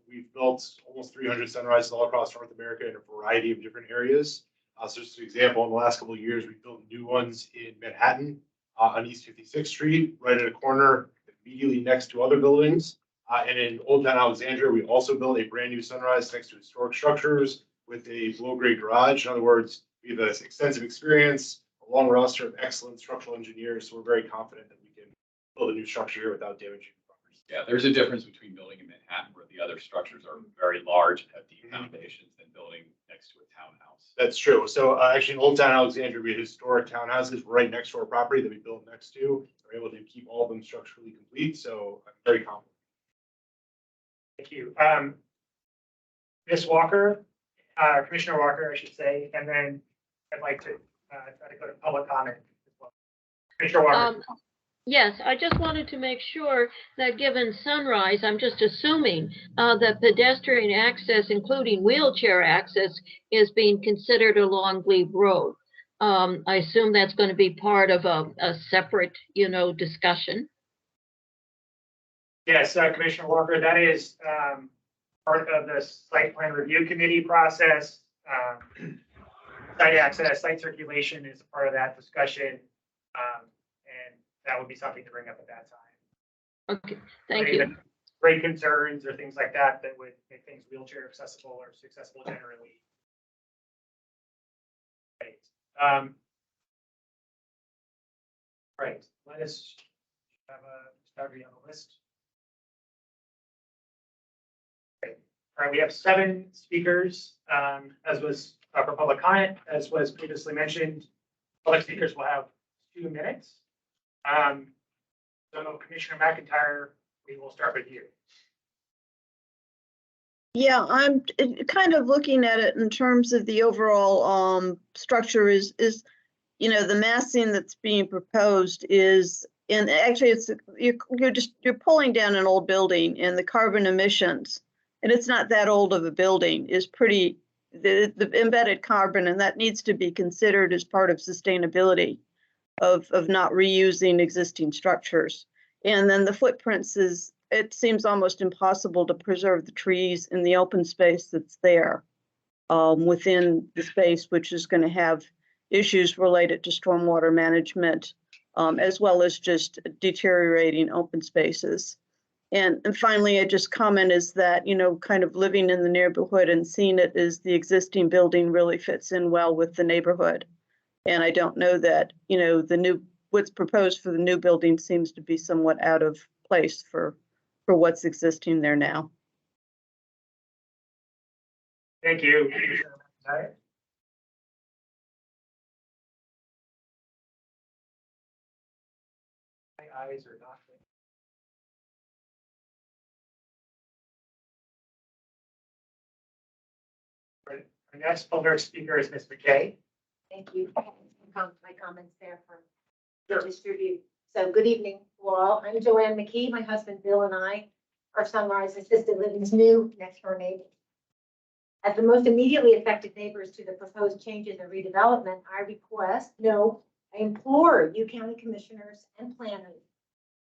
we've built almost 300 sunrises all across North America in a variety of different areas. So just an example, in the last couple of years, we built new ones in Manhattan on East 56th Street, right at a corner immediately next to other buildings. And in Old Town Alexandria, we also built a brand new sunrise next to historic structures with a below-grade garage. In other words, we have extensive experience, a long roster of excellent structural engineers, so we're very confident that we can build a new structure here without damaging the property. Yeah, there's a difference between building in Manhattan, where the other structures are very large and have deep foundations, than building next to a townhouse. That's true. So actually, in Old Town Alexandria, we had historic townhouses right next to our property that we built next to. We're able to keep all of them structurally complete, so I'm very confident. Thank you. Ms. Walker, Commissioner Walker, I should say, and then I'd like to try to go to public comment as well. Commissioner Walker. Yes, I just wanted to make sure that given sunrise, I'm just assuming that pedestrian access, including wheelchair access, is being considered along Glebe Road. I assume that's going to be part of a separate, discussion. Yes, Commissioner Walker, that is part of the site plan review committee process. Site access, site circulation is a part of that discussion. And that would be something to bring up at that time. Okay, thank you. Great concerns or things like that that would make things wheelchair accessible or accessible generally. Right. Right. Let us have a study on the list. Okay. All right, we have 7 speakers, as was for public comment, as was previously mentioned. Public speakers will have 2 minutes. So Commissioner McIntyre, we will start with you. Yeah, I'm kind of looking at it in terms of the overall structure is the massing that's being proposed is, and actually it's you're pulling down an old building, and the carbon emissions, and it's not that old of a building, is pretty the embedded carbon, and that needs to be considered as part of sustainability of not reusing existing structures. And then the footprints it seems almost impossible to preserve the trees in the open space that's there within the space, which is going to have issues related to stormwater management, as well as just deteriorating open spaces. And finally, I just comment is that, kind of living in the neighborhood and seeing it as the existing building really fits in well with the neighborhood. And I don't know that, what's proposed for the new building seems to be somewhat out of place for what's existing there now. Thank you. My eyes are not. Our next public speaker is Ms. McKay. Thank you. My comments there for distribute. So good evening, all. I'm Joanne McKee. My husband Bill and I are Sunrise Assisted Living's new next door neighbors. As the most immediately affected neighbors to the proposed changes and redevelopment, I implore you county commissioners and planners,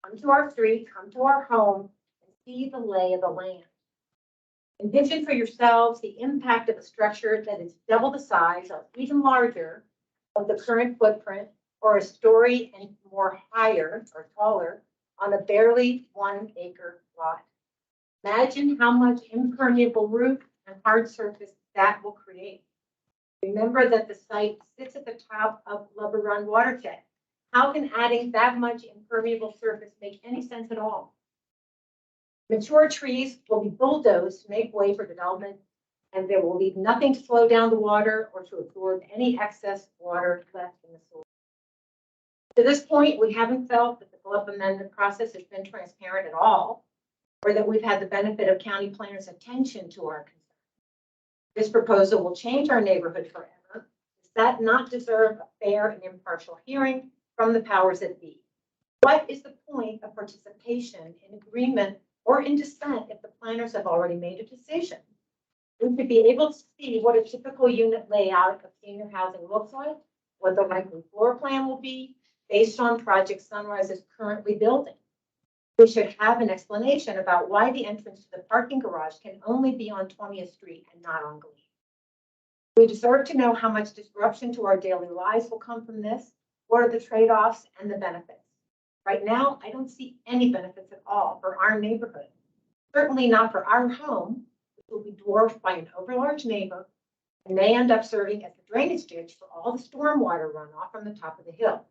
come to our street, come to our home, and see the lay of the land. Envision for yourselves the impact of a structure that is double the size or even larger of the current footprint, or a story and more higher or taller on a barely 1 acre lot. Imagine how much impermeable roof and hard surface that will create. Remember that the site sits at the top of Lubber Run watershed. How can adding that much impermeable surface make any sense at all? Mature trees will be bulldozed to make way for development, and there will leave nothing to slow down the water or to absorb any excess water left in the soil. To this point, we haven't felt that the Gulf amendment process has been transparent at all, or that we've had the benefit of county planners' attention to our concerns. This proposal will change our neighborhood forever. Does that not deserve a fair and impartial hearing from the powers that be? What is the point of participation in agreement or in dissent if the planners have already made a decision? We should be able to see what a typical unit layout of senior housing looks like, what the likely floor plan will be based on projects Sunrise is currently building. We should have an explanation about why the entrance to the parking garage can only be on 20th Street and not on Glee. We deserve to know how much disruption to our daily lives will come from this. What are the trade-offs and the benefits? Right now, I don't see any benefits at all for our neighborhood. Certainly not for our home, which will be dwarfed by an overlarge neighbor and may end up serving as the drainage ditch for all the stormwater runoff from the top of the hill.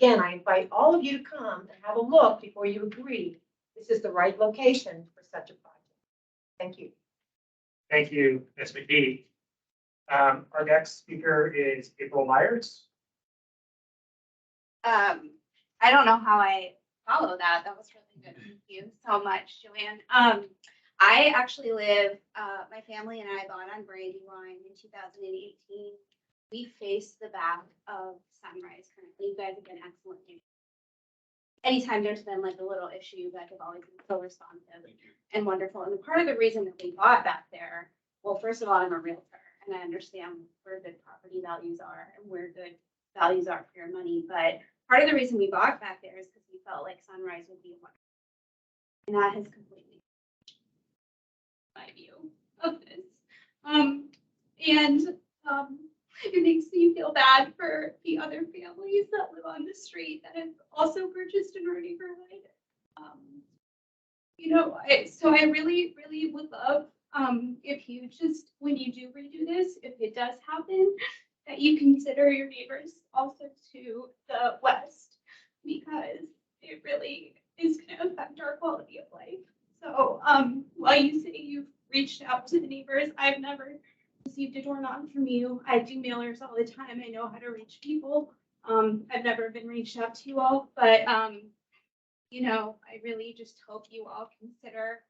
Again, I invite all of you to come and have a look before you agree this is the right location for such a project. Thank you. Thank you, Ms. McKee. Our next speaker is April Myers. I don't know how I follow that. That was really good. Thank you so much, Joanne. I actually live, my family and I bought on Brandywine in 2018. We face the back of Sunrise currently. You guys have been excellent. Anytime there's been like a little issue, you guys have always been so responsive and wonderful. And part of the reason that we bought back there, well, first of all, I'm a realtor and I understand where good property values are and where good values are for your money. But part of the reason we bought back there is because we felt like Sunrise would be wonderful. And that has completely changed my view of this. It makes me feel bad for the other families that live on the street that have also purchased in our neighborhood. So I really, really would love if you just, when you do redo this, if it does happen, that you consider your neighbors also to the west, because it really is going to affect our quality of life. So while you say you've reached out to the neighbors, I've never received a door knock from you. I do mailers all the time. I know how to reach people. I've never been reached out to you all, but I really just hope you all consider,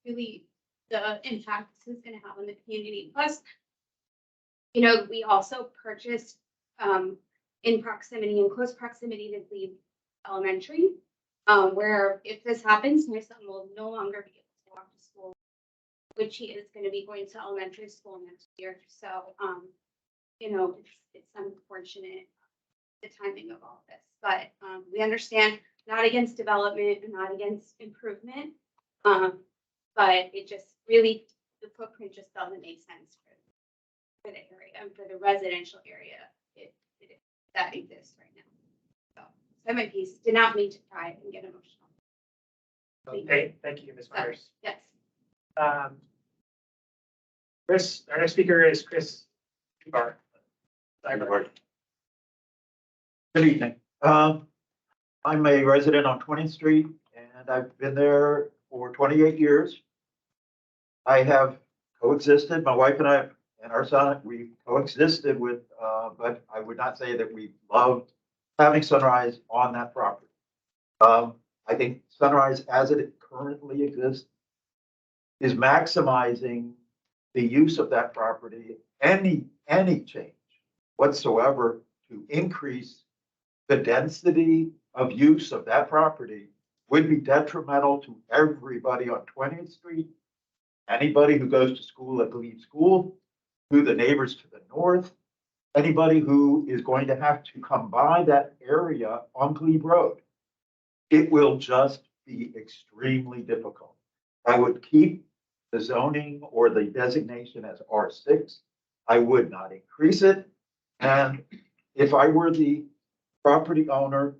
really the impact this is going to have on the community. Plus, we also purchased in close proximity to Glebe Elementary, where if this happens, my son will no longer be able to walk to school, which he is going to be going to elementary school next year. So, it's unfortunate, the timing of all this, but we understand, not against development and not against improvement, but it just really, the footprint just doesn't make sense for the area and for the residential area that exists right now. So my piece, did not mean to cry and get emotional. Okay, thank you, Ms. Myers. Yes. Chris, our next speaker is Chris Dubar. Good evening. I'm a resident on 20th Street and I've been there for 28 years. I have coexisted, my wife and I and our son, we coexisted with, but I would not say that we loved having Sunrise on that property. I think Sunrise as it currently exists is maximizing the use of that property, any change whatsoever to increase the density of use of that property would be detrimental to everybody on 20th Street, anybody who goes to school at Glebe School, to the neighbors to the north, anybody who is going to have to come by that area on Glebe Road. It will just be extremely difficult. I would keep the zoning or the designation as R6. I would not increase it. And if I were the property owner,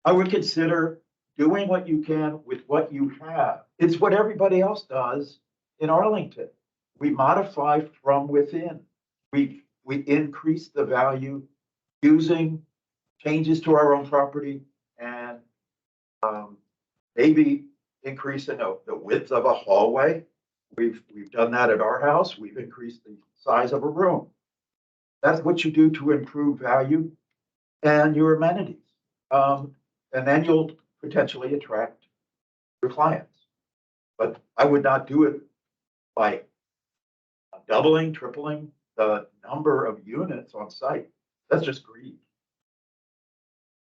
I would consider doing what you can with what you have. It's what everybody else does in Arlington. We modify from within. We increase the value using changes to our own property and maybe increasing the width of a hallway. We've done that at our house. We've increased the size of a room. That's what you do to improve value and your amenities. And then you'll potentially attract your clients. But I would not do it by doubling, tripling the number of units on site. That's just greed.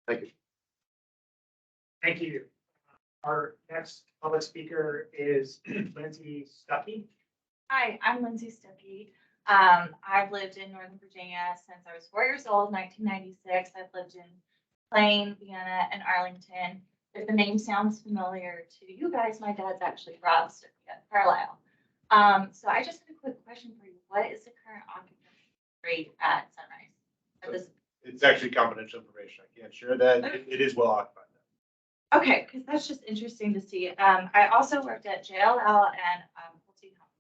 Thank you. Thank you. Our next public speaker is Lindsay Stuckey. Hi, I'm Lindsay Stuckey. I've lived in Northern Virginia since I was 4 years old, 1996. I've lived in Plain, Vienna, and Arlington. If the name sounds familiar to you guys, my dad's actually Rob Stuckey at Carlisle. So I just have a quick question for you. What is the current occupancy rate at Sunrise? It's actually confidential information. I can't share that. It is well occupied. Okay, because that's just interesting to see. I also worked at JLL and Pulte Homes.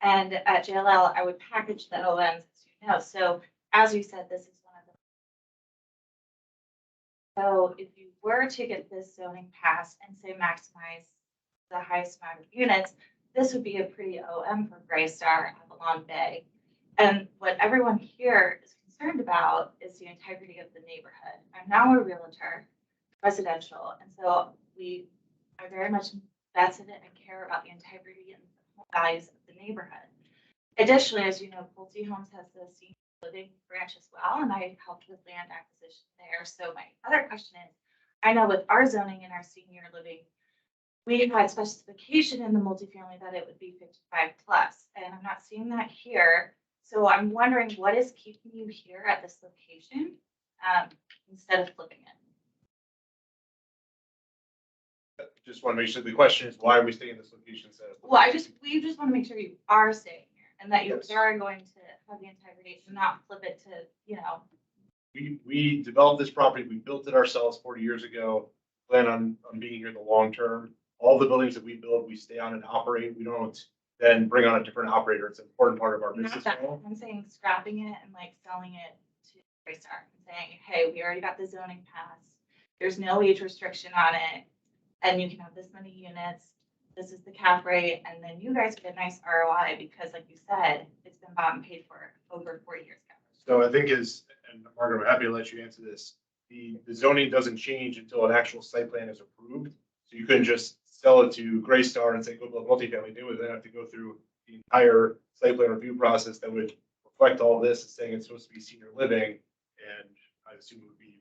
And at JLL, I would package the OMs, as you know. So as you said, this is one of the. So if you were to get this zoning passed and say maximize the highest amount of units, this would be a pretty OM for Greystar, Avalon Bay. And what everyone here is concerned about is the integrity of the neighborhood. I'm now a realtor, residential, and so we are very much vested and care about the integrity and values of the neighborhood. Additionally, as you know, Pulte Homes has the senior living branch as well, and I helped with land acquisition there. So my other question is, I know with our zoning and our senior living, we had specification in the multifamily that it would be 55 plus, and I'm not seeing that here. So I'm wondering what is keeping you here at this location instead of flipping it? Just want to make sure the question is, why are we staying in this location instead of? Well, we just want to make sure you are staying here and that you are going to have the integrity and not flip it to, you know. We developed this property. We built it ourselves 40 years ago. Plan on being here the long term. All the buildings that we build, we stay on and operate. We don't then bring on a different operator. It's an important part of our business model. I'm saying scrapping it and like selling it to Greystar and saying, hey, we already got the zoning passed. There's no age restriction on it. And you can have this many units. This is the cap rate. And then you guys get a nice ROI because like you said, it's been bought and paid for over 40 years ago. So I think and Margaret, I'm happy to let you answer this. The zoning doesn't change until an actual site plan is approved. So you couldn't just sell it to Greystar and say, go build multifamily. They would then have to go through the entire site plan review process that would reflect all this, saying it's supposed to be senior living. And I assume it would be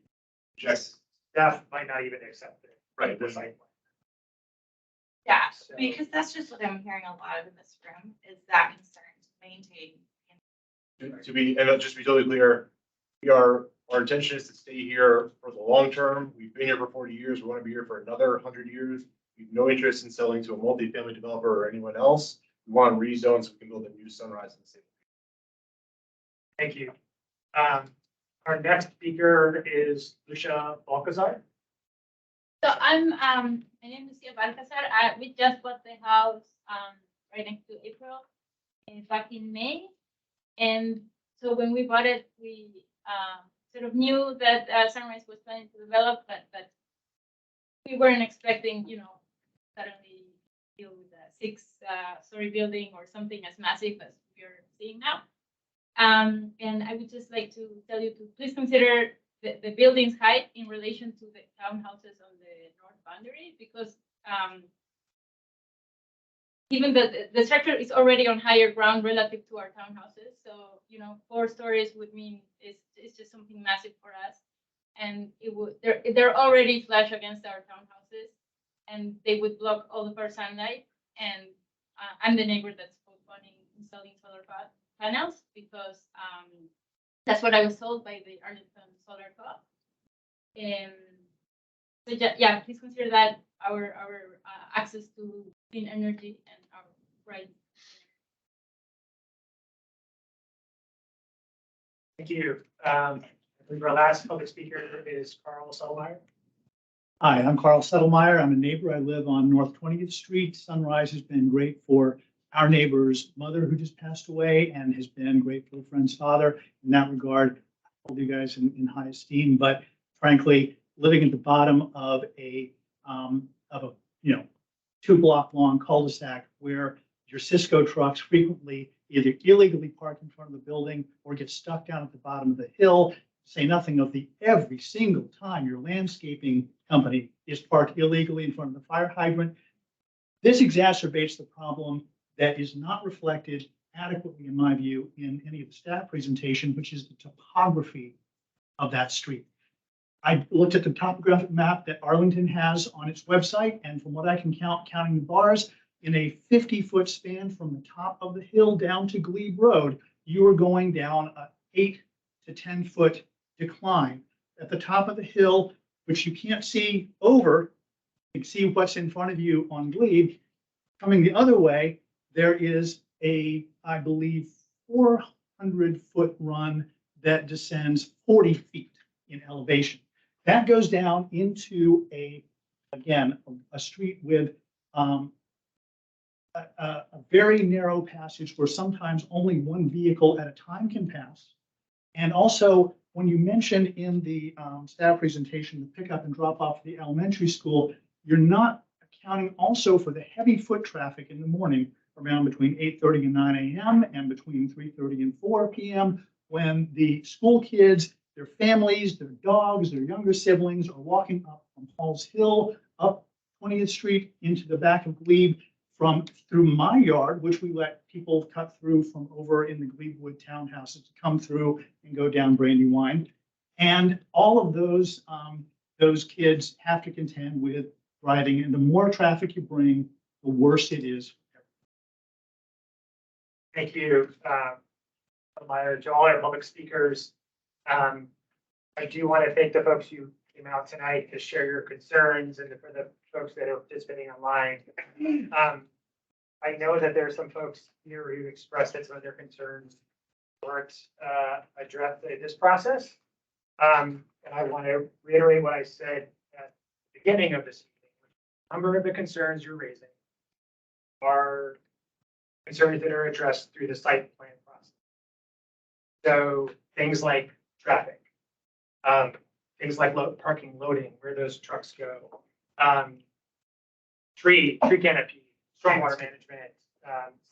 just Staff might not even accept it. Right. The site plan. Yeah, because that's just what I'm hearing a lot of in this room is that concern to maintain. Just to be totally clear, our intention is to stay here for the long term. We've been here for 40 years. We want to be here for another 100 years. We have no interest in selling to a multifamily developer or anyone else. We want to rezone so we can build a new Sunrise in the city. Thank you. Our next speaker is Lucia Balcazar. So my name is Lucia Balcazar. We just bought the house right next to April back in May. And so when we bought it, we sort of knew that Sunrise was planning to develop, but we weren't expecting, suddenly deal with a 6-story building or something as massive as we're seeing now. And I would just like to tell you to please consider the building's height in relation to the townhouses on the north boundary, because even the structure is already on higher ground relative to our townhouses. So, 4 stories would mean it's just something massive for us. And they're already flush against our townhouses, and they would block all of our sunlight. And I'm the neighbor that's installing solar panels because that's what I was told by the Arlington Solar Co-op. So yeah, please consider that our access to clean energy and our right. Thank you. I believe our last public speaker is Carl Sellmeyer. Hi, I'm Carl Settlemeyer. I'm a neighbor. I live on North 20th Street. Sunrise has been great for our neighbor's mother who just passed away and has been great for a friend's father. In that regard, I hold you guys in high esteem. But frankly, living at the bottom of a 2-block long cul-de-sac where your Cisco trucks frequently either illegally park in front of the building or get stuck down at the bottom of the hill, say nothing of the every single time your landscaping company is parked illegally in front of the fire hydrant. This exacerbates the problem that is not reflected adequately, in my view, in any of the staff presentation, which is the topography of that street. I looked at the topographic map that Arlington has on its website, and from what I can count, counting the bars, in a 50-foot span from the top of the hill down to Glebe Road, you are going down an 8 to 10-foot decline. At the top of the hill, which you can't see over, you can see what's in front of you on Glebe. Coming the other way, there is a, I believe, 400-foot run that descends 40 feet in elevation. That goes down into a street with a very narrow passage where sometimes only one vehicle at a time can pass. And also, when you mentioned in the staff presentation, the pickup and drop off at the elementary school, you're not accounting also for the heavy foot traffic in the morning around between 8:30 and 9 a.m. and between 3:30 and 4 p.m. when the school kids, their families, their dogs, their younger siblings are walking up from Halls Hill, up 20th Street into the back of Glebe through my yard, which we let people cut through from over in the Glebewood townhouses to come through and go down Brandywine. And all of those kids have to contend with driving. And the more traffic you bring, the worse it is. Thank you, Meyer, to all our public speakers. I do want to thank the folks who came out tonight to share your concerns and for the folks that are participating online. I know that there are some folks here who expressed that some of their concerns weren't addressed in this process. And I want to reiterate what I said at the beginning of this meeting. A number of the concerns you're raising are concerns that are addressed through the site plan process. So things like traffic, things like parking loading, where those trucks go, tree canopy, stormwater management,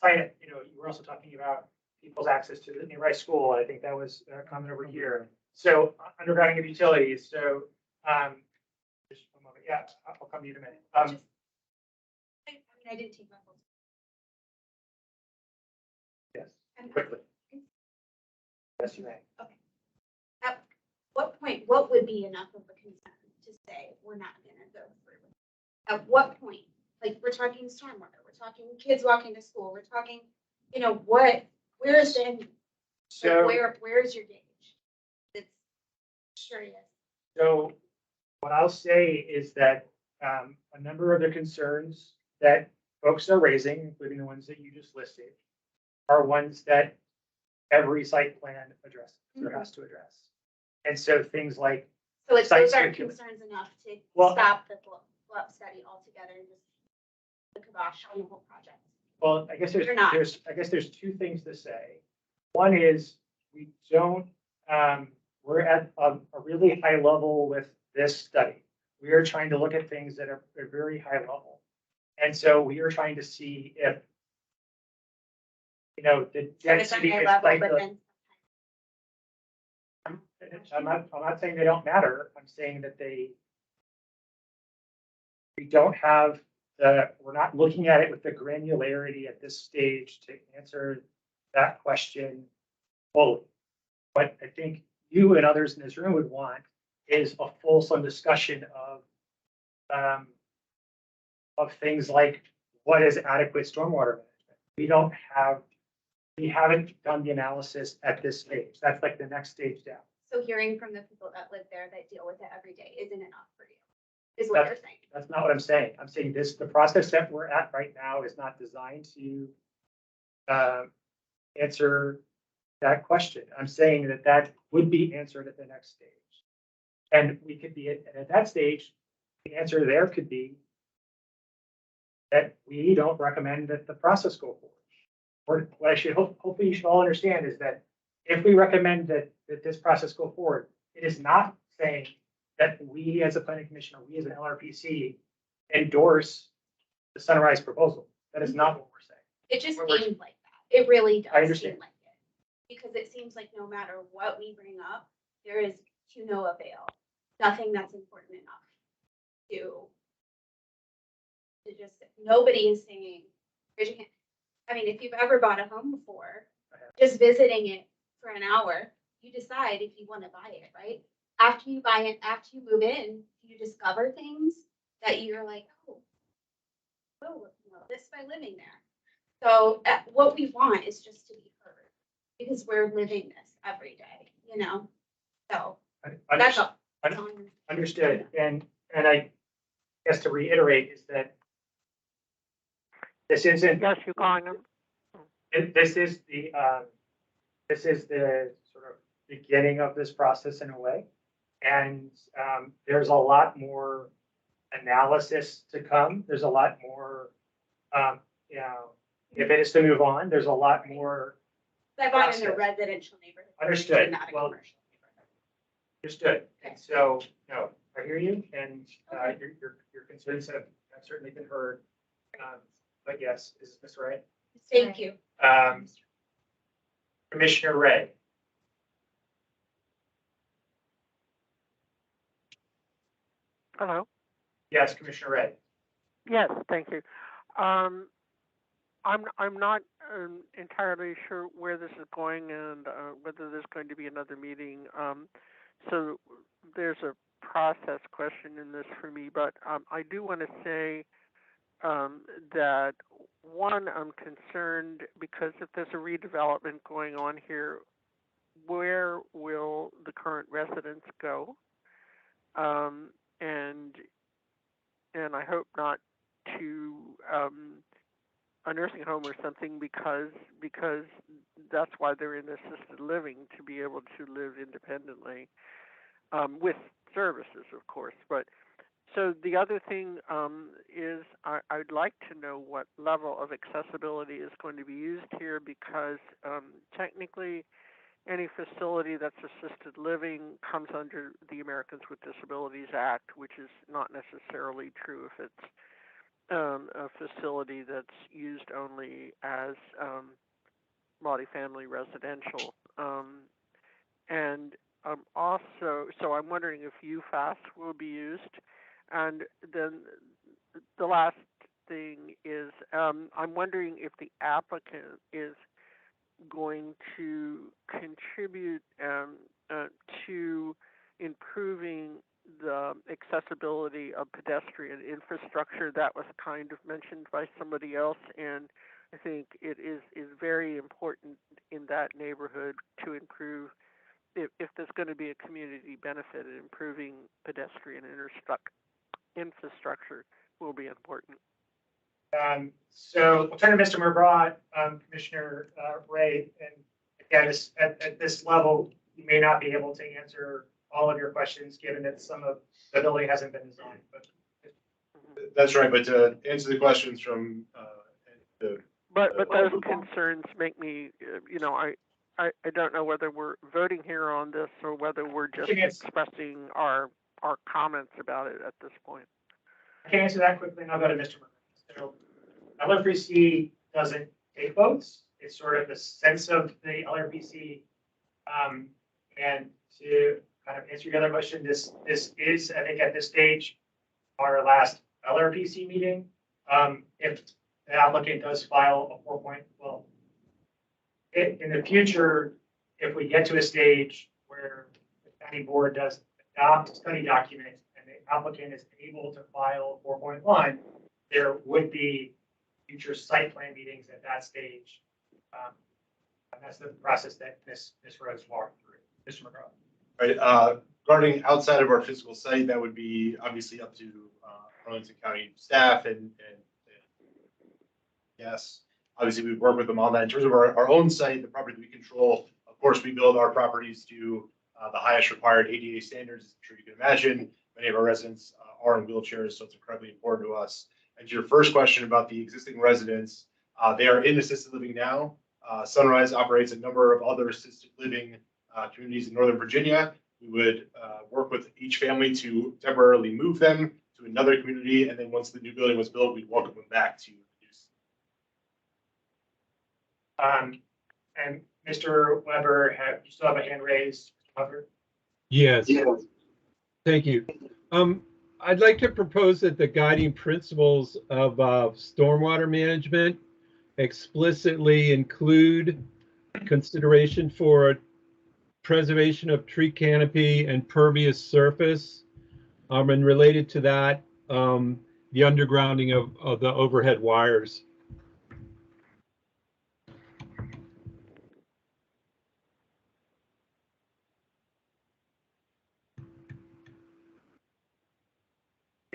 site, you were also talking about people's access to the nearby school. I think that was a comment over here. So undergrounding of utilities. So just one moment. Yeah, I'll come to you in a minute. I didn't take my phone. Yes, quickly. Yes, you may. Okay. At what point, what would be enough of a concern to say we're not going to go through? At what point? Like, we're talking stormwater, we're talking kids walking to school, we're talking, where is the end? So where is your gauge? It's curious. So what I'll say is that a number of the concerns that folks are raising, including the ones that you just listed, are ones that every site plan addresses or has to address. And so things like those sites aren't concerns enough to stop the flop study altogether and just the kibosh on the whole project. Well, I guess there's two things to say. One is we don't we're at a really high level with this study. We are trying to look at things that are very high level. And so we are trying to see if the density is like I'm not saying they don't matter. I'm saying that we don't have we're not looking at it with the granularity at this stage to answer that question fully. What I think you and others in this room would want is a fulsome discussion of things like what is adequate stormwater management. We haven't done the analysis at this stage. That's like the next stage down. So hearing from the people that live there that deal with it every day isn't enough for you, is what you're saying. That's not what I'm saying. I'm saying the process that we're at right now is not designed to answer that question. I'm saying that would be answered at the next stage. And we could be at that stage, the answer there could be that we don't recommend that the process go forward. Or what I should hopefully you should all understand is that if we recommend that this process go forward, it is not saying that we as a planning commission or we as an LRPC endorse the Sunrise proposal. That is not what we're saying. It just seems like that. It really does I understand. seem like it. Because it seems like no matter what we bring up, there is to no avail. Nothing that's important enough to just, nobody is saying, raise your hand. I mean, if you've ever bought a home before, just visiting it for an hour, you decide if you want to buy it, right? After you buy it, after you move in, you discover things that you're like, oh, you know, this by living there. So what we want is just to be heard because we're living this every day, you know? So that's all. Understood. And I guess to reiterate is that this isn't. Yes, you're calling them. This is the sort of beginning of this process in a way. And there's a lot more analysis to come. There's a lot more, you know, if it is to move on, there's a lot more. I bought in a residential neighborhood. Understood. Not a Well, commercial. understood. And so, no, I hear you, and your concerns have certainly been heard. But yes, is this right? Thank you. Commissioner Ray. Hello. Yes, Commissioner Ray. Yes, thank you. I'm not entirely sure where this is going and whether there's going to be another meeting. So there's a process question in this for me, but I do want to say that one, I'm concerned because if there's a redevelopment going on here, where will the current residents go? And I hope not to a nursing home or something because that's why they're in assisted living, to be able to live independently with services, of course. But so the other thing is I'd like to know what level of accessibility is going to be used here because technically any facility that's assisted living comes under the Americans with Disabilities Act, which is not necessarily true if it's a facility that's used only as multifamily residential. And also, so I'm wondering if UFAS will be used. And then the last thing is I'm wondering if the applicant is going to contribute to improving the accessibility of pedestrian infrastructure. That was kind of mentioned by somebody else, and I think it is very important in that neighborhood to improve, if there's going to be a community benefit, improving pedestrian infrastructure will be important. So we'll turn to Mr. Murbrod, Commissioner Ray, and again, at this level, you may not be able to answer all of your questions, given that some of the building hasn't been designed. But that's right. But to answer the questions from but those concerns make me, you know, I don't know whether we're voting here on this or whether we're just expressing our comments about it at this point. I can answer that quickly, and I'll go to Mr. Murbrod. So LRPC doesn't take votes. It's sort of the sense of the LRPC. And to kind of answer your other question, this is, I think at this stage, our last LRPC meeting. if the applicant does file a 4 well, in the future, if we get to a stage where the county board does adopt a study document and the applicant is able to file 4.1, there would be future site plan meetings at that stage. And that's the process that Ms. Rhodes walked through. Mr. McGraw. Right, regarding outside of our physical site, that would be obviously up to Arlington County staff and yes, obviously we work with them on that. In terms of our own site, the property we control, of course, we build our properties to the highest required ADA standards. I'm sure you can imagine. Many of our residents are in wheelchairs, so it's incredibly important to us. And to your first question about the existing residents, they are in assisted living now. Sunrise operates a number of other assisted living communities in Northern Virginia. We would work with each family to temporarily move them to another community, and then once the new building was built, we'd welcome them back to use. And Mr. Weber, you still have a hand raised, Mr. Weber? Yes. Thank you. I'd like to propose that the guiding principles of stormwater management explicitly include consideration for preservation of tree canopy and pervious surface, and related to that, the undergrounding of the overhead wires.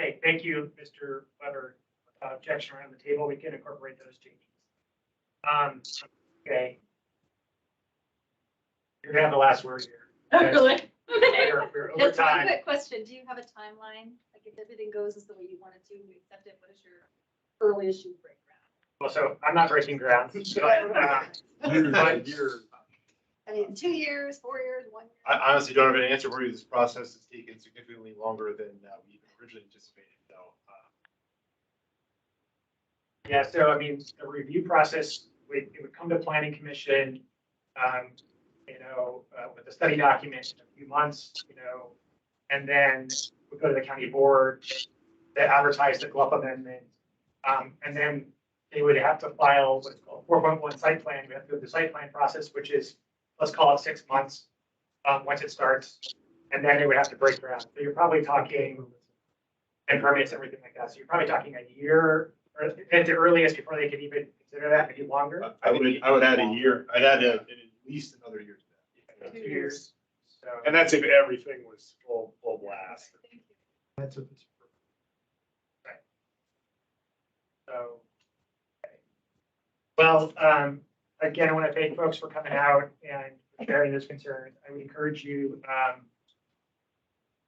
Okay, thank you, Mr. Weber. Without objection around the table, we can incorporate those changes. Okay. You're gonna have the last word here. Oh, really? Okay. Okay. We're over That's one time. quick question. Do you have a timeline? Like if everything goes as the way you want it to, you accept it, what is your earliest you break ground? Well, so I'm not breaking ground. I mean, 2 years, 4 years, 1 year? I honestly don't have an answer for you. This process has taken significantly longer than we even originally anticipated. So, Yeah, so I mean, the review process, it would come to planning commission, with a study document in a few months, and then we go to the county board, they advertise the GLUP amendment, and then they would have to file what's called 4.1 site plan. We have to go through the site plan process, which is, let's call it 6 months, once it starts, and then they would have to break ground. So you're probably talking, and permits, everything like that. So you're probably talking a year, or at the earliest before they could even consider that, maybe longer. I would add a year. I'd add at least another year to that. 2 years. So, And that's if everything was full blast. That's if it's so, okay. Well, again, I want to thank folks for coming out and sharing those concerns. I would encourage you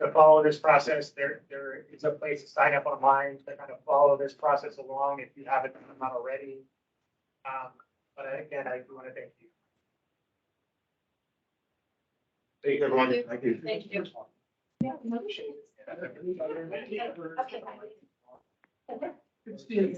to follow this process. There is a place to sign up online to kind of follow this process along if you haven't done that already. But again, I do want to thank you. Thank you, everyone. Thank you. Thank you. Yeah, no Okay. Good to see you.